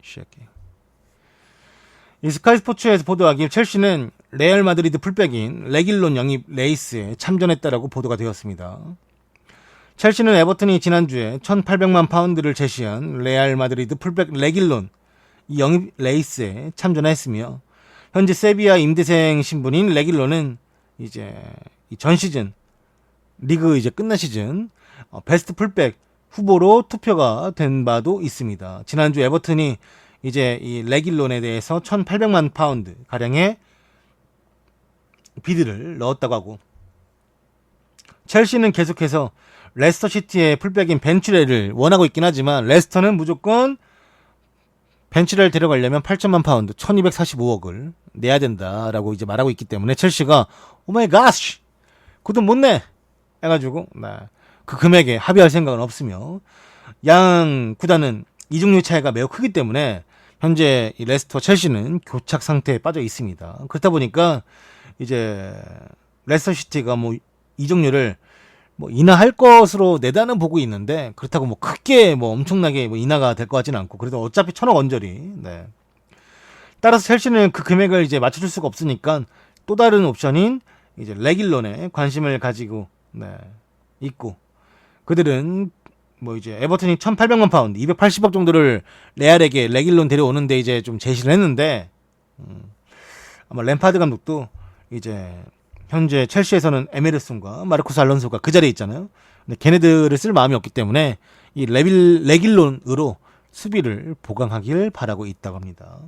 쉐키. 이 스카이 스포츠에서 보도하기에 첼시는 레알 마드리드 풀백인 레길론 영입 레이스에 참전했다라고 보도가 되었습니다. 첼시는 에버튼이 지난주에 1,800만 파운드를 제시한 레알 마드리드 풀백 레길론 이 영입 레이스에 참전했으며 현재 세비야 임대생 신분인 레길론은 이제 전 시즌 리그 이제 끝난 시즌 베스트 풀백 후보로 투표가 된 바도 있습니다. 지난주 에버튼이 이제 이 레길론에 대해서 1,800만 파운드 가량의 비드를 넣었다고 하고, 첼시는 계속해서 레스터 시티의 풀백인 벤츄렐을 원하고 있긴 하지만 레스터는 무조건 벤츄렐 데려가려면 8천만 파운드 1245억을 내야 된다라고 이제 말하고 있기 때문에 첼시가 오마이 갓 그 돈 못 내 해가지고 그 금액에 합의할 생각은 없으며, 양 구단은 이적률 차이가 매우 크기 때문에 현재 이 레스터 첼시는 교착 상태에 빠져 있습니다. 그렇다 보니까 이제 레스터 시티가 뭐 이적률을 뭐 인하할 것으로 내다는 보고 있는데 그렇다고 뭐 크게 뭐 엄청나게 뭐 인하가 될 것 같지는 않고, 그래도 어차피 1,000억 언저리. 따라서 첼시는 그 금액을 이제 맞춰줄 수가 없으니까 또 다른 옵션인 이제 레길론에 관심을 가지고 있고, 그들은 뭐 이제 에버튼이 1,800만 파운드 280억 정도를 레알에게 레길론 데려오는데 이제 좀 제시를 했는데, 아마 램파드 감독도 이제 현재 첼시에서는 에메르송과 마르코스 알론소가 그 자리에 있잖아요. 근데 걔네들을 쓸 마음이 없기 때문에 이 레길론으로 수비를 보강하길 바라고 있다고 합니다.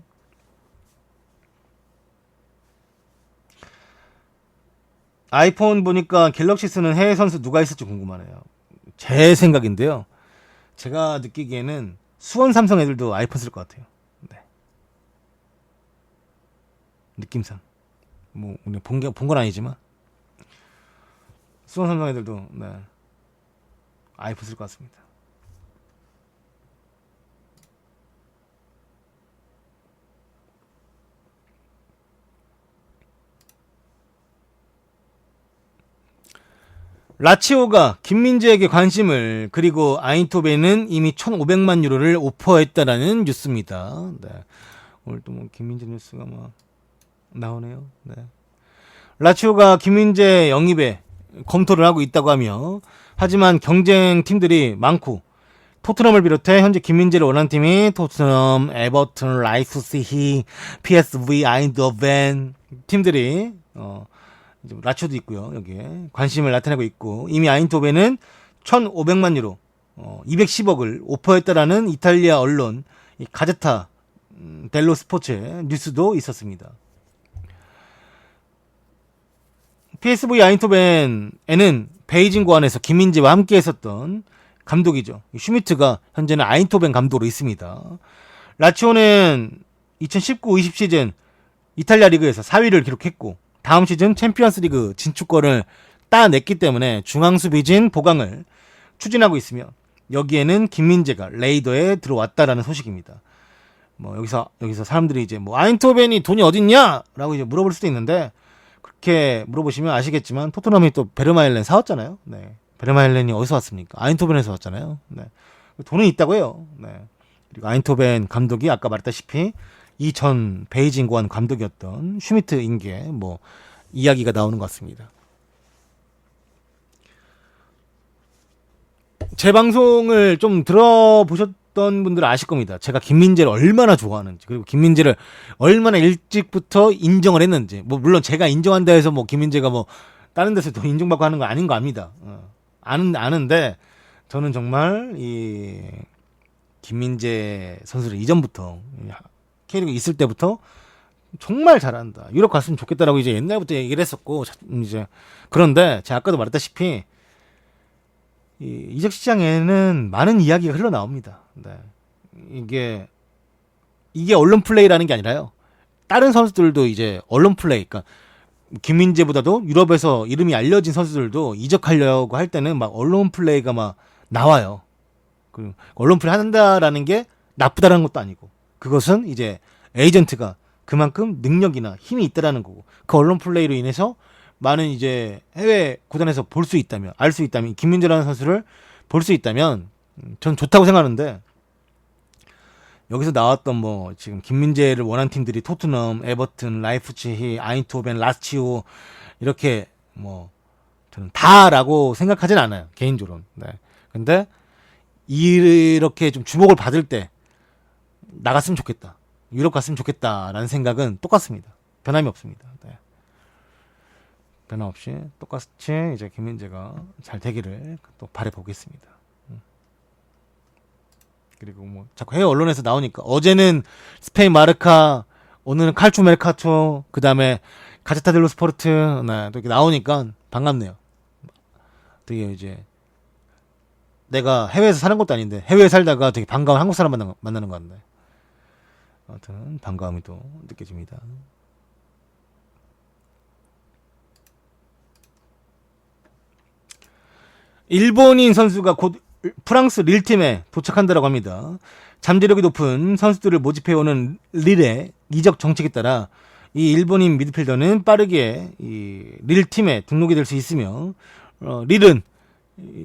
아이폰 보니까 갤럭시 쓰는 해외 선수 누가 있을지 궁금하네요. 제 생각인데요. 제가 느끼기에는 수원 삼성 애들도 아이폰 쓸 것 같아요. 느낌상. 뭐 본 건 아니지만 수원 삼성 애들도 아이폰 쓸 것 같습니다. 라치오가 김민재에게 관심을, 그리고 아인토벤은 이미 1,500만 유로를 오퍼했다라는 뉴스입니다. 네. 오늘 또 뭐 김민재 뉴스가 막 나오네요. 네. 라치오가 김민재 영입에 검토를 하고 있다고 하며, 하지만 경쟁 팀들이 많고 토트넘을 비롯해 현재 김민재를 원하는 팀이 토트넘, 에버튼, 라이프시히, PSV, 아인도벤 팀들이 이제 라치오도 있고요. 여기에 관심을 나타내고 있고, 이미 아인토벤은 1,500만 유로, 210억을 오퍼했다라는 이탈리아 언론 이 가제타 델로 스포츠의 뉴스도 있었습니다. PSV 아인토벤에는 베이징 고안에서 김민재와 함께 했었던 감독이죠. 슈미트가 현재는 아인토벤 감독으로 있습니다. 라치오는 2019-20 시즌 이탈리아 리그에서 4위를 기록했고, 다음 시즌 챔피언스 리그 진출권을 따냈기 때문에 중앙수비진 보강을 추진하고 있으며, 여기에는 김민재가 레이더에 들어왔다라는 소식입니다. 뭐 여기서 사람들이 이제 뭐 아인토벤이 돈이 어딨냐라고 이제 물어볼 수도 있는데, 그렇게 물어보시면 아시겠지만 토트넘이 또 베르마일렌 사왔잖아요. 네. 베르마일렌이 어디서 왔습니까? 아인토벤에서 왔잖아요. 네. 돈은 있다고 해요. 네. 그리고 아인토벤 감독이 아까 말했다시피 이전 베이징 고안 감독이었던 슈미트인 게 뭐 이야기가 나오는 것 같습니다. 제 방송을 좀 들어보셨던 분들은 아실 겁니다. 제가 김민재를 얼마나 좋아하는지, 그리고 김민재를 얼마나 일찍부터 인정을 했는지. 뭐 물론 제가 인정한다 해서 뭐 김민재가 뭐 다른 데서 더 인정받고 하는 거 아닌 거 압니다. 아는데 저는 정말 이 김민재 선수를 이전부터 K리그 있을 때부터 정말 잘한다, 유럽 갔으면 좋겠다라고 이제 옛날부터 얘기를 했었고, 이제 그런데 제가 아까도 말했다시피 이적 시장에는 많은 이야기가 흘러나옵니다. 네. 이게 언론 플레이라는 게 아니라요, 다른 선수들도 이제 언론 플레이, 그러니까 김민재보다도 유럽에서 이름이 알려진 선수들도 이적하려고 할 때는 막 언론 플레이가 막 나와요. 그 언론 플레이 한다라는 게 나쁘다라는 것도 아니고, 그것은 이제 에이전트가 그만큼 능력이나 힘이 있다라는 거고, 그 언론 플레이로 인해서 많은 이제 해외 구단에서 볼 수 있다면, 알 수 있다면, 김민재라는 선수를 볼 수 있다면 전 좋다고 생각하는데, 여기서 나왔던 뭐 지금 김민재를 원하는 팀들이 토트넘, 에버튼, 라이프치히, 아인토벤, 라치오, 이렇게 뭐 저는 다라고 생각하진 않아요, 개인적으로는. 네. 근데 이렇게 좀 주목을 받을 때 나갔으면 좋겠다, 유럽 갔으면 좋겠다라는 생각은 똑같습니다. 변함이 없습니다. 네. 변함없이 똑같이 이제 김민재가 잘 되기를 또 바라보겠습니다. 그리고 뭐 자꾸 해외 언론에서 나오니까, 어제는 스페인 마르카, 오늘은 칼추 메르카토, 그 다음에 가제타 델로 스포르트, 네, 또 이렇게 나오니까 반갑네요. 되게 이제 내가 해외에서 사는 것도 아닌데 해외에 살다가 되게 반가운 한국 사람 만나는 것 같네. 아무튼 반가움이 또 느껴집니다. 일본인 선수가 곧 프랑스 릴팀에 도착한다라고 합니다. 잠재력이 높은 선수들을 모집해오는 릴의 이적 정책에 따라 이 일본인 미드필더는 빠르게 이 릴팀에 등록이 될 수 있으며, 릴은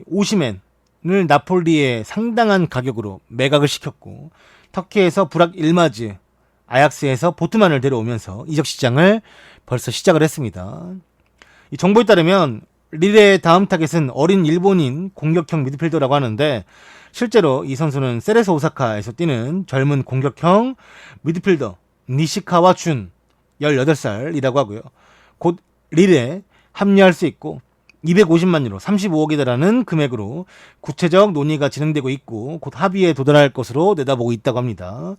오시멘을 나폴리에 상당한 가격으로 매각을 시켰고, 터키에서 부락 일마즈, 아약스에서 보트만을 데려오면서 이적 시장을 벌써 시작을 했습니다. 이 정보에 따르면 릴의 다음 타겟은 어린 일본인 공격형 미드필더라고 하는데, 실제로 이 선수는 세레소 오사카에서 뛰는 젊은 공격형 미드필더 니시카와 준 18살이라고 하고요. 곧 릴에 합류할 수 있고 250만 유로 35억이라는 금액으로 구체적 논의가 진행되고 있고, 곧 합의에 도달할 것으로 내다보고 있다고 합니다.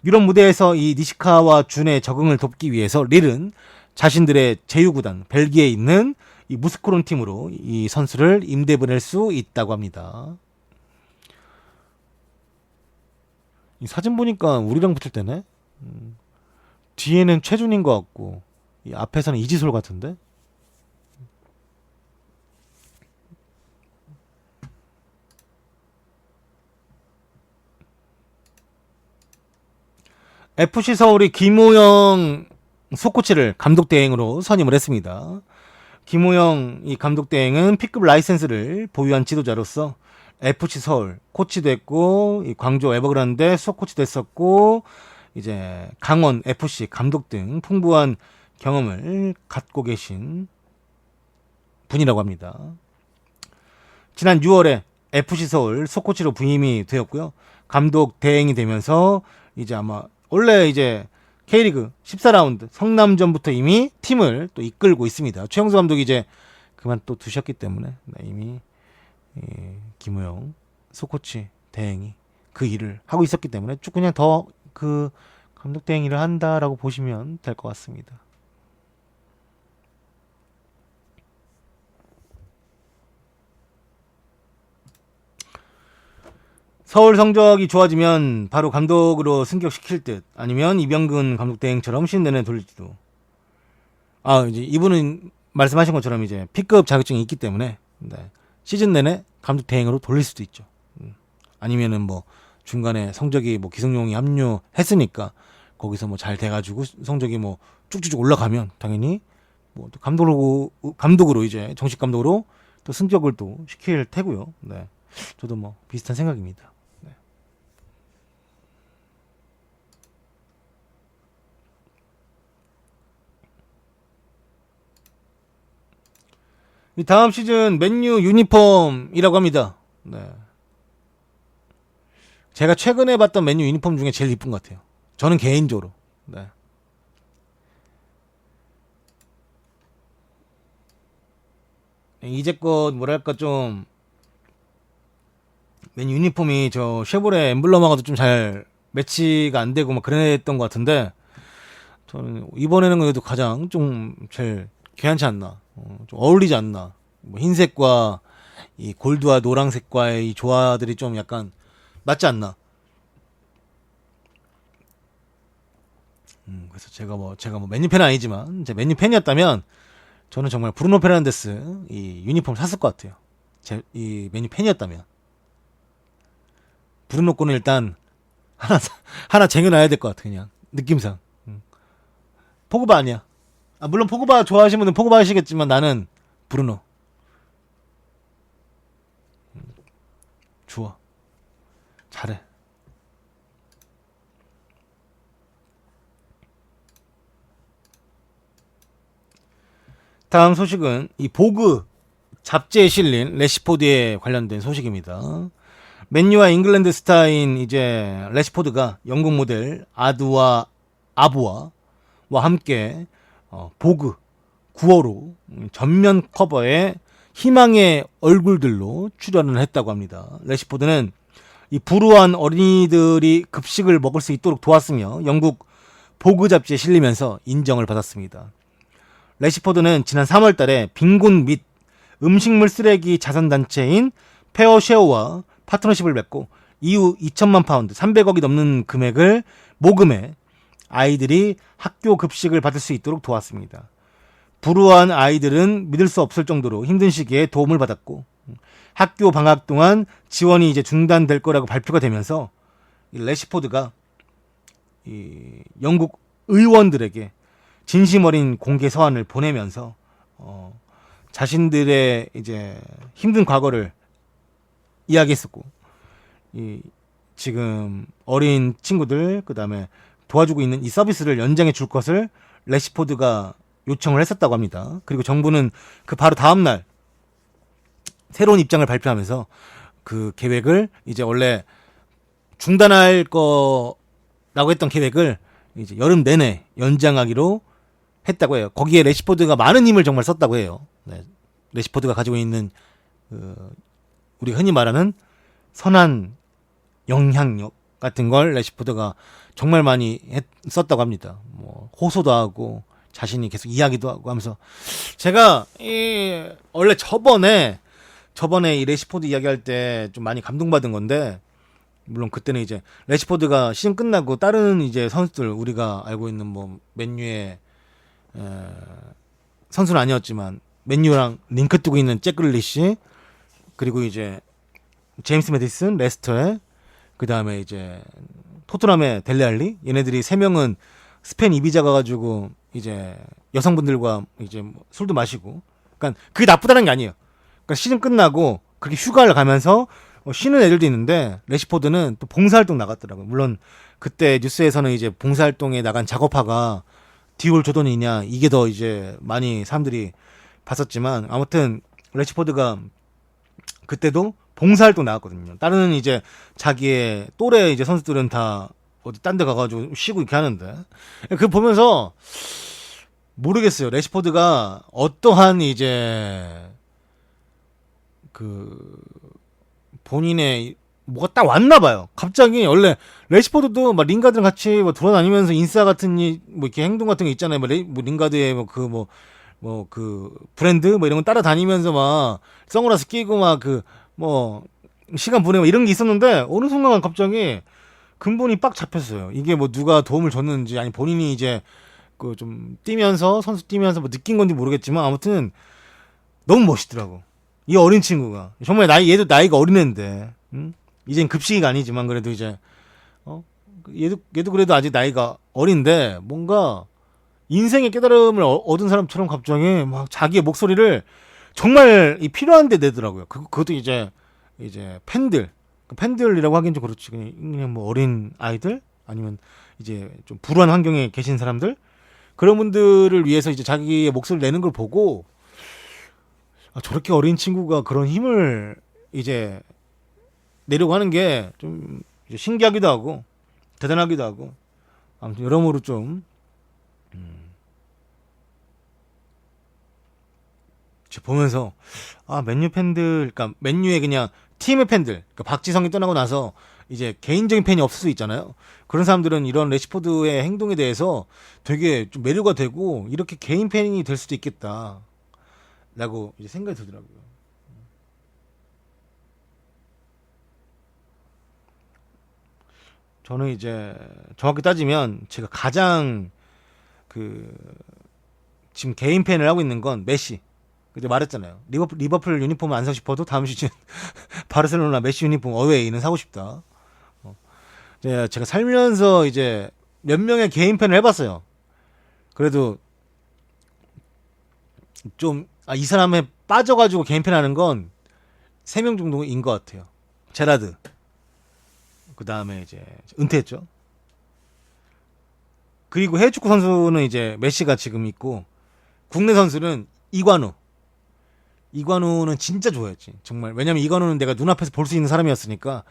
유럽 무대에서 이 니시카와 준의 적응을 돕기 위해서 릴은 자신들의 제휴구단 벨기에에 있는 이 무스코론 팀으로 이 선수를 임대 보낼 수 있다고 합니다. 이 사진 보니까 우리랑 붙을 때네. 뒤에는 최준인 것 같고 이 앞에서는 이지솔 같은데. FC 서울이 김호영 소코치를 감독 대행으로 선임을 했습니다. 김호영 이 감독 대행은 P급 라이센스를 보유한 지도자로서 FC 서울 코치도 했고, 이 광주 에버그란데 수석 코치도 했었고, 이제 강원 FC 감독 등 풍부한 경험을 갖고 계신 분이라고 합니다. 지난 6월에 FC 서울 수석 코치로 부임이 되었고요. 감독 대행이 되면서 이제 아마 원래 이제 K리그 14라운드 성남전부터 이미 팀을 또 이끌고 있습니다. 최영수 감독이 이제 그만 또 두셨기 때문에 이미 김우영 소코치 대행이 그 일을 하고 있었기 때문에 쭉 그냥 더 그 감독 대행 일을 한다라고 보시면 될 것 같습니다. 서울 성적이 좋아지면 바로 감독으로 승격시킬 듯, 아니면 이병근 감독 대행처럼 시즌 내내 돌릴지도. 이제 이분은 말씀하신 것처럼 이제 P급 자격증이 있기 때문에 시즌 내내 감독 대행으로 돌릴 수도 있죠. 아니면은 뭐 중간에 성적이 뭐 기성용이 합류했으니까 거기서 뭐 잘 돼가지고 성적이 뭐 쭉쭉쭉 올라가면 당연히 뭐 또 감독으로 이제 정식 감독으로 또 승격을 또 시킬 테고요. 네, 저도 뭐 비슷한 생각입니다. 네. 이 다음 시즌 맨유 유니폼이라고 합니다. 네. 제가 최근에 봤던 맨유 유니폼 중에 제일 이쁜 것 같아요. 저는 개인적으로. 네. 이제껏 뭐랄까 좀 맨유 유니폼이 저 쉐보레 엠블럼하고도 좀 잘 매치가 안 되고 막 그랬던 것 같은데, 저는 이번에는 그래도 가장 좀 제일 괜찮지 않나, 좀 어울리지 않나. 뭐 흰색과 이 골드와 노란색과의 이 조화들이 좀 약간 맞지 않나. 그래서 제가 뭐 맨유 팬은 아니지만 제 맨유 팬이었다면 저는 정말 브루노 페르난데스 이 유니폼 샀을 것 같아요. 이 맨유 팬이었다면 브루노 거는 일단 하나 쟁여놔야 될 것 같아. 그냥 느낌상. 포그바 아니야. 물론 포그바 좋아하시는 분은 포그바 하시겠지만 나는 브루노. 좋아. 잘해. 다음 소식은 이 보그 잡지에 실린 레시포드에 관련된 소식입니다. 맨유와 잉글랜드 스타인 이제 레시포드가 영국 모델 아부아와 함께 보그 9호로 전면 커버에 희망의 얼굴들로 출연을 했다고 합니다. 레시포드는 이 불우한 어린이들이 급식을 먹을 수 있도록 도왔으며 영국 보그 잡지에 실리면서 인정을 받았습니다. 레시포드는 지난 3월 달에 빈곤 및 음식물 쓰레기 자선단체인 페어쉐어와 파트너십을 맺고 이후 2천만 파운드, 300억이 넘는 금액을 모금해 아이들이 학교 급식을 받을 수 있도록 도왔습니다. 불우한 아이들은 믿을 수 없을 정도로 힘든 시기에 도움을 받았고, 학교 방학 동안 지원이 이제 중단될 거라고 발표가 되면서 레시포드가 이 영국 의원들에게 진심 어린 공개 서한을 보내면서 자신들의 이제 힘든 과거를 이야기했었고, 이 지금 어린 친구들 그다음에 도와주고 있는 이 서비스를 연장해 줄 것을 레시포드가 요청을 했었다고 합니다. 그리고 정부는 그 바로 다음 날 새로운 입장을 발표하면서 그 계획을 이제 원래 중단할 거라고 했던 계획을 이제 여름 내내 연장하기로 했다고 해요. 거기에 레시포드가 많은 힘을 정말 썼다고 해요. 네. 레시포드가 가지고 있는 우리가 흔히 말하는 선한 영향력 같은 걸 레시포드가 정말 많이 썼다고 합니다. 뭐 호소도 하고 자신이 계속 이야기도 하고 하면서, 제가 원래 저번에 이 레시포드 이야기할 때 좀 많이 감동받은 건데, 물론 그때는 이제 레시포드가 시즌 끝나고 다른 이제 선수들, 우리가 알고 있는 뭐 맨유의 선수는 아니었지만 맨유랑 링크 뜨고 있는 잭 글리시, 그리고 이제 제임스 매디슨 레스터에, 그 다음에 이제 토트넘의 델레 알리, 얘네들이 3명은 스페인 이비자 가가지고 이제 여성분들과 이제 뭐 술도 마시고 그러니까 그게 나쁘다는 게 아니에요. 그러니까 시즌 끝나고 그렇게 휴가를 가면서 쉬는 애들도 있는데 레시포드는 또 봉사활동 나갔더라고요. 물론 그때 뉴스에서는 이제 봉사활동에 나간 작업파가 디올 조던이냐 이게 더 이제 많이 사람들이 봤었지만 아무튼 레시포드가 그때도 봉사활동 나갔거든요. 다른 이제 자기의 또래 이제 선수들은 다 어디 딴 데 가가지고 쉬고 이렇게 하는데 그 보면서 모르겠어요. 레시포드가 어떠한 이제 그 본인의 뭐가 딱 왔나 봐요. 갑자기 원래 레시포드도 막 링가드랑 같이 뭐 돌아다니면서 인싸 같은 뭐 이렇게 행동 같은 게 있잖아요. 뭐 링가드의 그 브랜드 뭐 이런 거 따라다니면서 막 선글라스 끼고 막 그 뭐 시간 보내고 이런 게 있었는데 어느 순간 갑자기 근본이 빡 잡혔어요. 이게 뭐 누가 도움을 줬는지 아니 본인이 이제 그 좀 뛰면서 선수 뛰면서 뭐 느낀 건지 모르겠지만 아무튼 너무 멋있더라고. 이 어린 친구가 정말 얘도 나이가 어린애인데 이젠 급식이가 아니지만 그래도 이제 얘도 그래도 아직 나이가 어린데 뭔가 인생의 깨달음을 얻은 사람처럼 갑자기 막 자기의 목소리를 정말 필요한데 내더라고요. 그것도 이제 팬들이라고 하긴 좀 그렇지. 그냥 뭐 어린 아이들 아니면 이제 좀 불우한 환경에 계신 사람들 그런 분들을 위해서 이제 자기의 목소리를 내는 걸 보고 저렇게 어린 친구가 그런 힘을 이제 내려고 하는 게 좀 신기하기도 하고 대단하기도 하고 아무튼 여러모로 좀 보면서 맨유 팬들 그러니까 맨유의 그냥 팀의 팬들 그러니까 박지성이 떠나고 나서 이제 개인적인 팬이 없을 수 있잖아요. 그런 사람들은 이런 레시포드의 행동에 대해서 되게 좀 매료가 되고 이렇게 개인 팬이 될 수도 있겠다 라고 이제 생각이 들더라고요. 저는 이제 정확히 따지면 제가 가장 그 지금 개인 팬을 하고 있는 건 메시. 그때 말했잖아요. 리버풀 유니폼을 안 사고 싶어도 다음 시즌 바르셀로나 메시 유니폼 어웨이는 사고 싶다. 제가 살면서 이제 몇 명의 개인 팬을 해봤어요. 그래도 좀 이 사람에 빠져가지고 개인 팬 하는 건 3명 정도인 것 같아요. 제라드. 그 다음에 이제 은퇴했죠. 그리고 해외 축구 선수는 이제 메시가 지금 있고 국내 선수는 이관우. 이관우는 진짜 좋아했지. 정말. 왜냐면 이관우는 내가 눈앞에서 볼 수 있는 사람이었으니까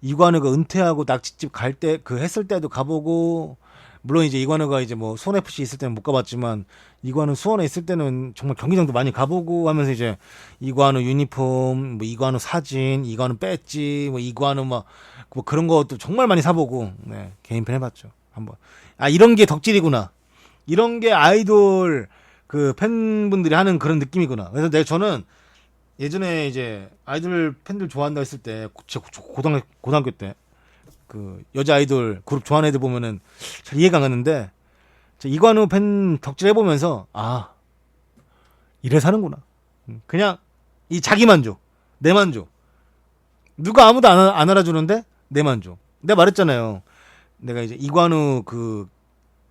이관우가 은퇴하고 낙지집 갈 때 그 했을 때도 가보고 물론 이제 이관우가 이제 뭐 수원 FC 있을 때는 못 가봤지만 이관우 수원에 있을 때는 정말 경기장도 많이 가보고 하면서 이제 이관우 유니폼, 뭐 이관우 사진, 이관우 배지, 뭐 이관우 뭐 그런 것도 정말 많이 사보고 네, 개인팬 해봤죠. 한번 이런 게 덕질이구나. 이런 게 아이돌 그 팬분들이 하는 그런 느낌이구나. 그래서 저는 예전에 이제 아이돌 팬들 좋아한다 했을 때 고등학교 때 그 여자 아이돌 그룹 좋아하는 애들 보면은 잘 이해가 안 갔는데 이관우 팬 덕질 해보면서 이래 사는구나. 그냥 이 자기 만족, 내 만족. 누가 아무도 안 알아주는데 내 만족. 내가 말했잖아요. 내가 이제 이관우 그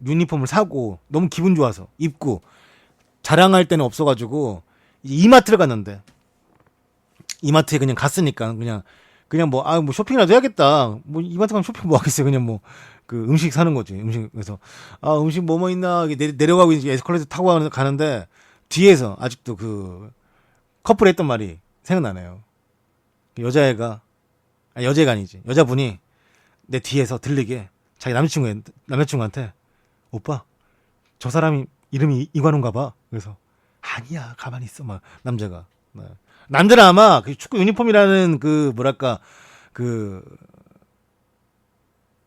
유니폼을 사고 너무 기분 좋아서 입고 자랑할 때는 없어가지고 이마트를 갔는데 이마트에 그냥 갔으니까 그냥 뭐 쇼핑이라도 해야겠다. 뭐 이마트 가면 쇼핑 뭐 하겠어요. 그냥 뭐 그 음식 사는 거지. 그래서 음식 뭐뭐 있나 내려가고 이제 에스컬레이터 타고 가는데 뒤에서 아직도 그 커플 했던 말이 생각나네요. 여자애가 아니지. 여자분이 내 뒤에서 들리게 자기 남자친구한테 오빠 저 사람이 이름이 이관우인가 봐. 그래서 아니야 가만히 있어 막 남자가 네. 남들은 아마 그 축구 유니폼이라는 그 뭐랄까 그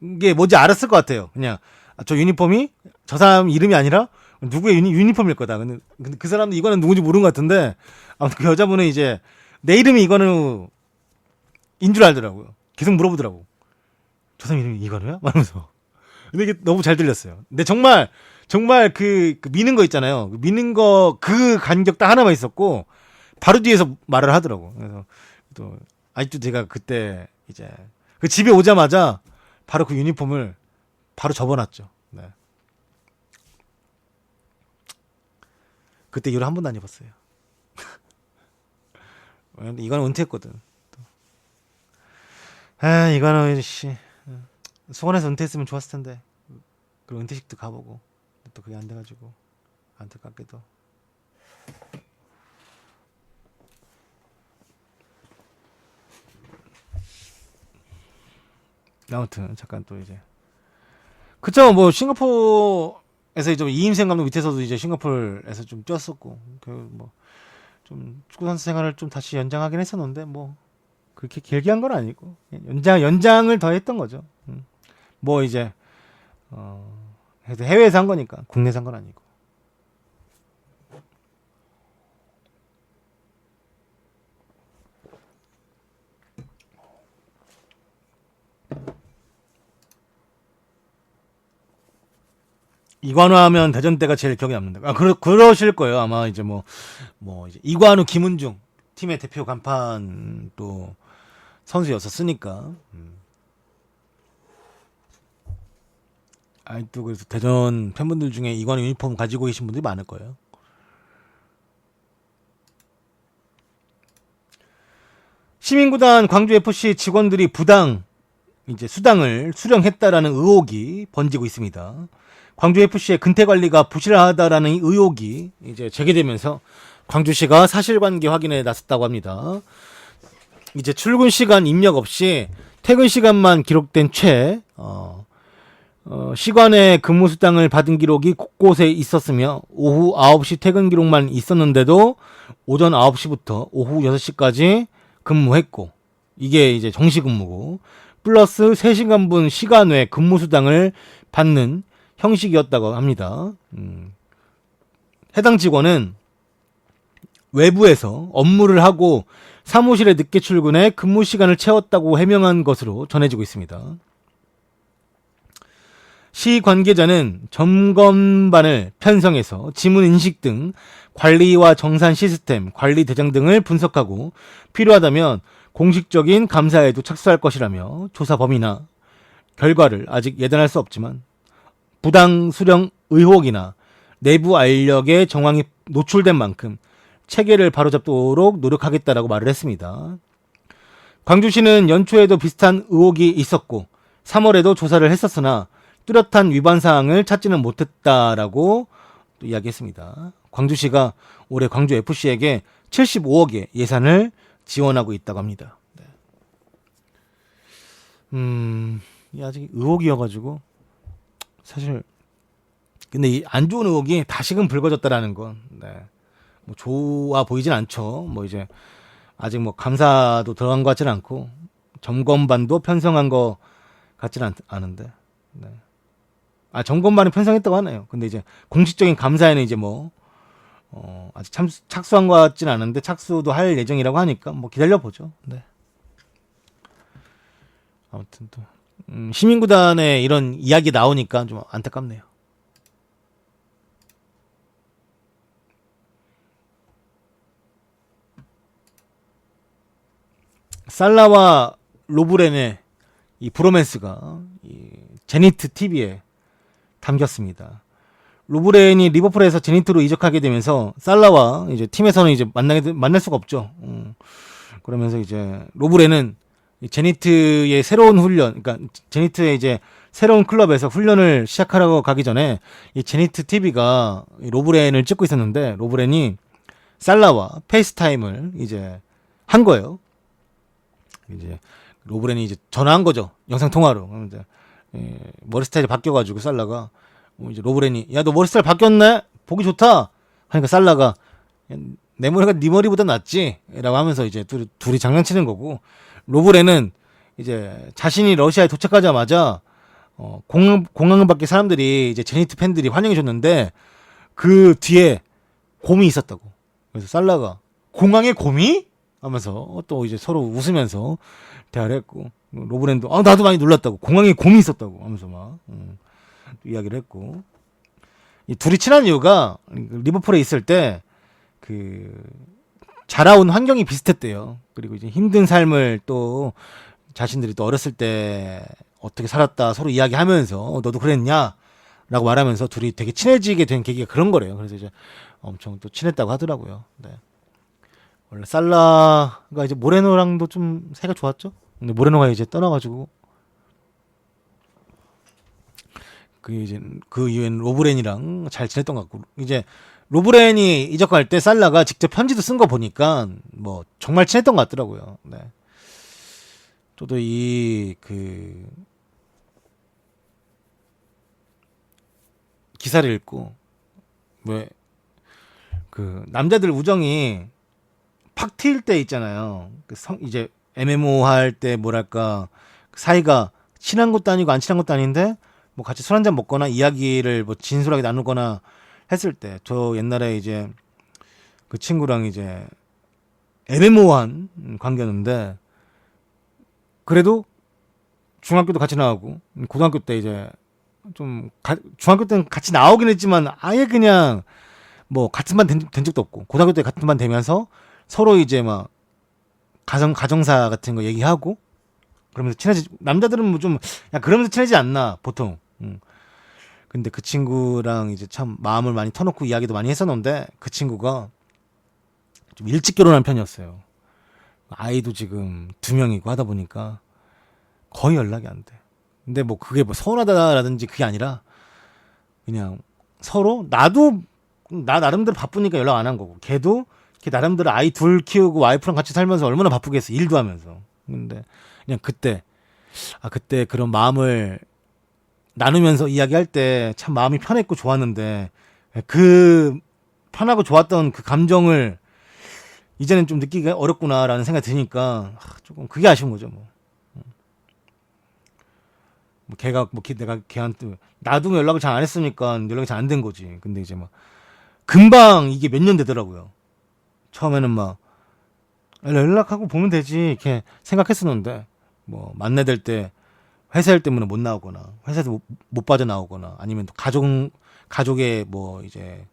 이게 뭔지 알았을 것 같아요. 그냥 저 유니폼이 저 사람 이름이 아니라 누구의 유니폼일 거다. 근데 그 사람도 이거는 누군지 모르는 것 같은데 아무튼 그 여자분은 이제 내 이름이 이거는 인 줄 알더라고요. 계속 물어보더라고. 저 사람 이름이 이거누야? 말하면서. 근데 이게 너무 잘 들렸어요. 근데 정말 그 미는 거 있잖아요. 미는 거 그 간격 딱 하나만 있었고 바로 뒤에서 말을 하더라고. 그래서 또 아직도 제가 그때 이제 그 집에 오자마자 바로 그 유니폼을 바로 접어놨죠. 네. 그때 이후로 한 번도 안 입었어요. 이관우 은퇴했거든. 아, 이관우 씨 수원에서 은퇴했으면 좋았을 텐데. 그리고 은퇴식도 가보고 또 그게 안 돼가지고 안타깝게도. 아무튼 잠깐 또 이제 그쵸. 뭐 싱가포르에서 이제 이임생 감독 밑에서도 이제 싱가포르에서 좀 뛰었었고 그 뭐 좀 축구 선수 생활을 좀 다시 연장하긴 했었는데 뭐 그렇게 길게 한 건 아니고 연장을 더 했던 거죠. 뭐 이제 해외에서 한 거니까 국내에서 한 건 아니고. 이관우 하면 대전 때가 제일 기억에 남는다. 아, 그러실 거예요. 아마 이제 이제 이관우, 김은중 팀의 대표 간판 또 선수였었으니까. 아니 또 그래서 대전 팬분들 중에 이관우 유니폼 가지고 계신 분들이 많을 거예요. 시민구단 광주 FC 직원들이 부당 이제 수당을 수령했다라는 의혹이 번지고 있습니다. 광주 FC의 근태 관리가 부실하다라는 의혹이 이제 제기되면서 광주시가 사실관계 확인에 나섰다고 합니다. 이제 출근 시간 입력 없이 퇴근 시간만 기록된 채 시간에 근무 수당을 받은 기록이 곳곳에 있었으며 오후 9시 퇴근 기록만 있었는데도 오전 9시부터 오후 6시까지 근무했고 이게 이제 정시 근무고 플러스 3시간분 시간 외 근무 수당을 받는 형식이었다고 합니다. 해당 직원은 외부에서 업무를 하고 사무실에 늦게 출근해 근무 시간을 채웠다고 해명한 것으로 전해지고 있습니다. 시 관계자는 점검반을 편성해서 지문 인식 등 관리와 정산 시스템, 관리 대장 등을 분석하고 필요하다면 공식적인 감사에도 착수할 것이라며 조사 범위나 결과를 아직 예단할 수 없지만 부당 수령 의혹이나 내부 알력의 정황이 노출된 만큼 체계를 바로잡도록 노력하겠다라고 말을 했습니다. 광주시는 연초에도 비슷한 의혹이 있었고 3월에도 조사를 했었으나 뚜렷한 위반 사항을 찾지는 못했다라고 또 이야기했습니다. 광주시가 올해 광주 FC에게 75억의 예산을 지원하고 있다고 합니다. 이게 아직 의혹이어가지고 사실 근데 이 안 좋은 의혹이 다시금 불거졌다라는 건 뭐 좋아 보이진 않죠. 뭐 이제 아직 뭐 감사도 들어간 것 같지는 않고 점검반도 편성한 것 같지는 않은데. 점검반은 편성했다고 하네요. 근데 이제 공식적인 감사에는 이제 아직 착수한 것 같지는 않은데 착수도 할 예정이라고 하니까 뭐 기다려 보죠. 아무튼 또 시민구단에 이런 이야기 나오니까 좀 안타깝네요. 살라와 로브렌의 이 브로맨스가 이 제니트 TV에 담겼습니다. 로브렌이 리버풀에서 제니트로 이적하게 되면서 살라와 이제 팀에서는 이제 만날 수가 없죠. 그러면서 이제 로브렌은 제니트의 새로운 훈련, 그러니까 제니트의 이제 새로운 클럽에서 훈련을 시작하려고 가기 전에 이 제니트 TV가 로브렌을 찍고 있었는데 로브렌이 살라와 페이스타임을 이제 한 거예요. 이제 로브렌이 이제 전화한 거죠. 영상 통화로. 이제 머리 스타일이 바뀌어가지고 살라가 이제 로브렌이 야 너 머리 스타일 바뀌었네? 보기 좋다. 하니까 살라가 내 머리가 네 머리보다 낫지?라고 하면서 이제 둘이 장난치는 거고. 로브렌은 이제 자신이 러시아에 도착하자마자 공항 밖에 사람들이 이제 제니트 팬들이 환영해 줬는데 그 뒤에 곰이 있었다고. 그래서 살라가 공항에 곰이? 하면서 또 이제 서로 웃으면서 대화를 했고 로브렌도 나도 많이 놀랐다고. 공항에 곰이 있었다고 하면서 막 이야기를 했고 이 둘이 친한 이유가 리버풀에 있을 때 그 자라온 환경이 비슷했대요. 그리고 이제 힘든 삶을 또 자신들이 또 어렸을 때 어떻게 살았다 서로 이야기하면서 너도 그랬냐? 라고 말하면서 둘이 되게 친해지게 된 계기가 그런 거래요. 그래서 이제 엄청 또 친했다고 하더라고요. 원래 살라가 이제 모레노랑도 좀 사이가 좋았죠. 근데 모레노가 이제 떠나가지고 그 이후엔 로브렌이랑 잘 지냈던 것 같고, 이제 로브렌이 이적할 때 살라가 직접 편지도 쓴 거 보니까 뭐 정말 친했던 것 같더라고요. 네. 저도 이 기사를 읽고 왜 남자들 우정이 팍 트일 때 있잖아요. 이제 MMO 할 때 뭐랄까 사이가 친한 것도 아니고 안 친한 것도 아닌데 뭐 같이 술 한잔 먹거나 이야기를 뭐 진솔하게 나누거나 했을 때, 저 옛날에 이제 그 친구랑 이제 MMO한 관계였는데 그래도 중학교도 같이 나오고 고등학교 때 이제 중학교 때는 같이 나오긴 했지만 아예 그냥 뭐 같은 반 된 적도 없고, 고등학교 때 같은 반 되면서 서로 이제 막 가정사 같은 거 얘기하고 그러면서 친해지, 남자들은 뭐 좀 그러면서 친해지지 않나 보통. 근데 그 친구랑 이제 참 마음을 많이 터놓고 이야기도 많이 했었는데 그 친구가 좀 일찍 결혼한 편이었어요. 아이도 지금 2명이고 하다 보니까 거의 연락이 안 돼. 근데 뭐 그게 뭐 서운하다라든지 그게 아니라 그냥 서로 나 나름대로 바쁘니까 연락 안 한 거고, 걔도 걔 나름대로 아이 둘 키우고 와이프랑 같이 살면서 얼마나 바쁘겠어, 일도 하면서. 근데 그냥 그때 그런 마음을 나누면서 이야기할 때 참 마음이 편했고 좋았는데, 그 편하고 좋았던 그 감정을 이제는 좀 느끼기가 어렵구나라는 생각이 드니까 조금 그게 아쉬운 거죠. 내가 걔한테 나도 연락을 잘 안 했으니까 연락이 잘 안 된 거지. 근데 이제 막 금방 이게 몇 년 되더라고요. 처음에는 막 연락하고 보면 되지 이렇게 생각했었는데, 뭐 만나될 때 회사 일 때문에 못 나오거나 회사에서 못 빠져나오거나 아니면 또 가족에 뭐 이제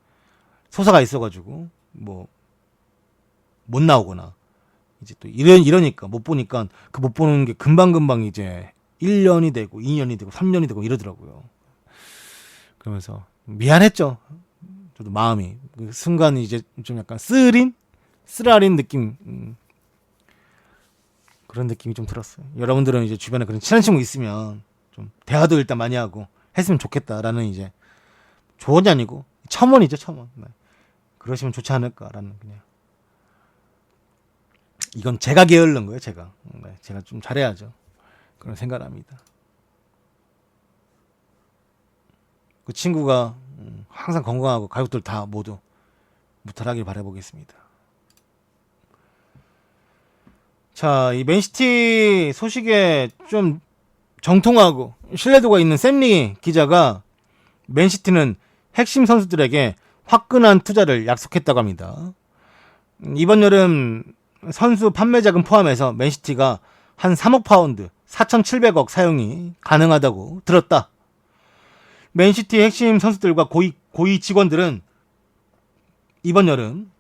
소사가 있어가지고 뭐 못 나오거나 이제 또 이러니까 못 보니까 못 보는 게 금방금방 이제 1년이 되고 2년이 되고 3년이 되고 이러더라고요. 그러면서 미안했죠. 저도 마음이 그 순간 이제 좀 약간 쓰라린 느낌, 그런 느낌이 좀 들었어요. 여러분들은 이제 주변에 그런 친한 친구 있으면 좀 대화도 일단 많이 하고 했으면 좋겠다라는, 이제 조언이 아니고 첨언이죠, 첨언. 네. 그러시면 좋지 않을까라는, 그냥 이건 제가 게으른 거예요. 제가 좀 잘해야죠. 그런 생각을 합니다. 그 친구가 항상 건강하고 가족들 다 모두 무탈하길 바라보겠습니다. 자, 이 맨시티 소식에 좀 정통하고 신뢰도가 있는 샘리 기자가 맨시티는 핵심 선수들에게 화끈한 투자를 약속했다고 합니다. 이번 여름 선수 판매 자금 포함해서 맨시티가 한 3억 파운드, 4,700억 사용이 가능하다고 들었다. 맨시티 핵심 선수들과 고위 직원들은 이번 여름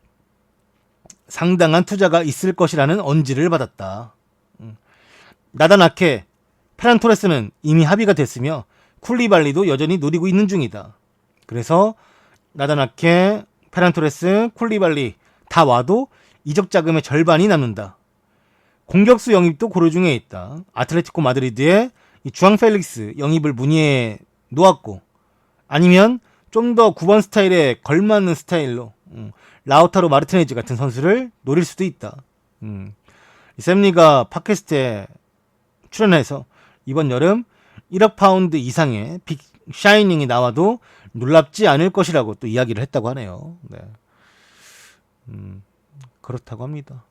상당한 투자가 있을 것이라는 언지를 받았다. 나단 아케, 페란 토레스는 이미 합의가 됐으며 쿨리발리도 여전히 노리고 있는 중이다. 그래서 나단 아케, 페란 토레스, 쿨리발리 다 와도 이적 자금의 절반이 남는다. 공격수 영입도 고려 중에 있다. 아틀레티코 마드리드의 이 주앙 펠릭스 영입을 문의해 놓았고, 아니면 좀 더 9번 스타일에 걸맞는 스타일로 라우타로 마르티네즈 같은 선수를 노릴 수도 있다. 샘리가 팟캐스트에 출연해서 이번 여름 1억 파운드 이상의 빅 샤이닝이 나와도 놀랍지 않을 것이라고 또 이야기를 했다고 하네요. 네. 그렇다고 합니다.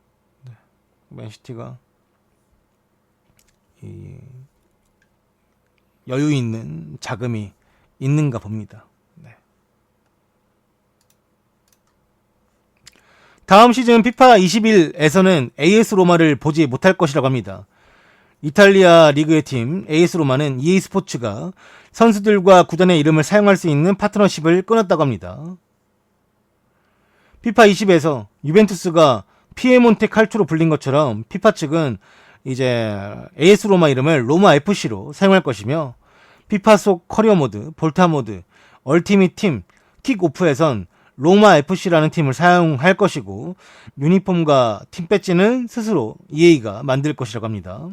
네. 맨시티가 이 여유 있는 자금이 있는가 봅니다. 네. 다음 시즌 피파 21에서는 AS 로마를 보지 못할 것이라고 합니다. 이탈리아 리그의 팀 AS 로마는 EA 스포츠가 선수들과 구단의 이름을 사용할 수 있는 파트너십을 끊었다고 합니다. 피파 20에서 유벤투스가 피에몬테 칼초로 불린 것처럼 피파 측은 이제 AS 로마 이름을 로마 FC로 사용할 것이며, 피파 속 커리어 모드, 볼타 모드, 얼티밋 팀, 킥오프에선 로마 FC라는 팀을 사용할 것이고 유니폼과 팀 배지는 스스로 EA가 만들 것이라고 합니다.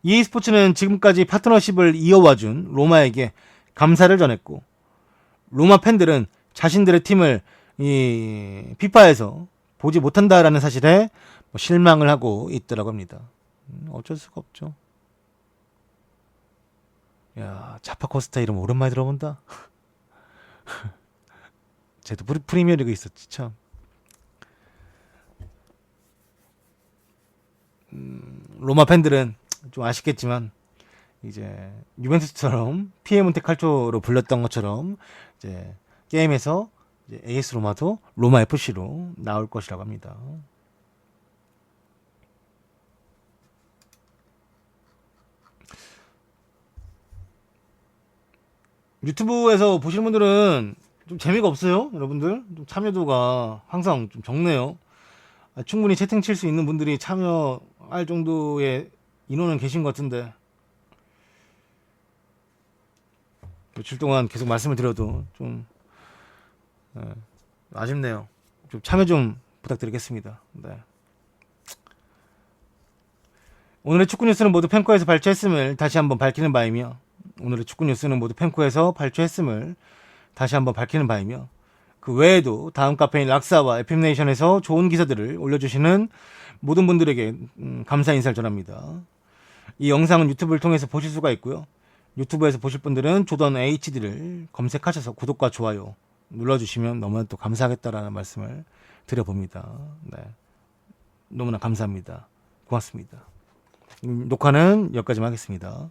EA 스포츠는 지금까지 파트너십을 이어와준 로마에게 감사를 전했고 로마 팬들은 자신들의 팀을 이 피파에서 보지 못한다라는 사실에 실망을 하고 있더라고 합니다. 어쩔 수가 없죠. 야, 자파코스타 이름 오랜만에 들어본다. 쟤도 프리미어리그 있었지 참. 로마 팬들은 좀 아쉽겠지만 이제 유벤투스처럼 피에몬테 칼초로 불렸던 것처럼 이제 게임에서 이제 AS 로마도 로마 FC로 나올 것이라고 합니다. 유튜브에서 보시는 분들은 좀 재미가 없어요, 여러분들? 좀 참여도가 항상 좀 적네요. 충분히 채팅 칠 수 있는 분들이 참여할 정도의 인원은 계신 것 같은데 며칠 동안 계속 말씀을 드려도 좀 아쉽네요. 좀 참여 좀 부탁드리겠습니다. 네. 오늘의 축구 뉴스는 모두 펜코에서 발췌했음을 다시 한번 밝히는 바이며 오늘의 축구 뉴스는 모두 펜코에서 발췌했음을 다시 한번 밝히는 바이며 그 외에도 다음 카페인 락사와 에픽네이션에서 좋은 기사들을 올려주시는 모든 분들에게 감사 인사를 전합니다. 이 영상은 유튜브를 통해서 보실 수가 있고요. 유튜브에서 보실 분들은 조던 HD를 검색하셔서 구독과 좋아요 눌러주시면 너무나 또 감사하겠다라는 말씀을 드려봅니다. 네. 너무나 감사합니다. 고맙습니다. 녹화는 여기까지만 하겠습니다.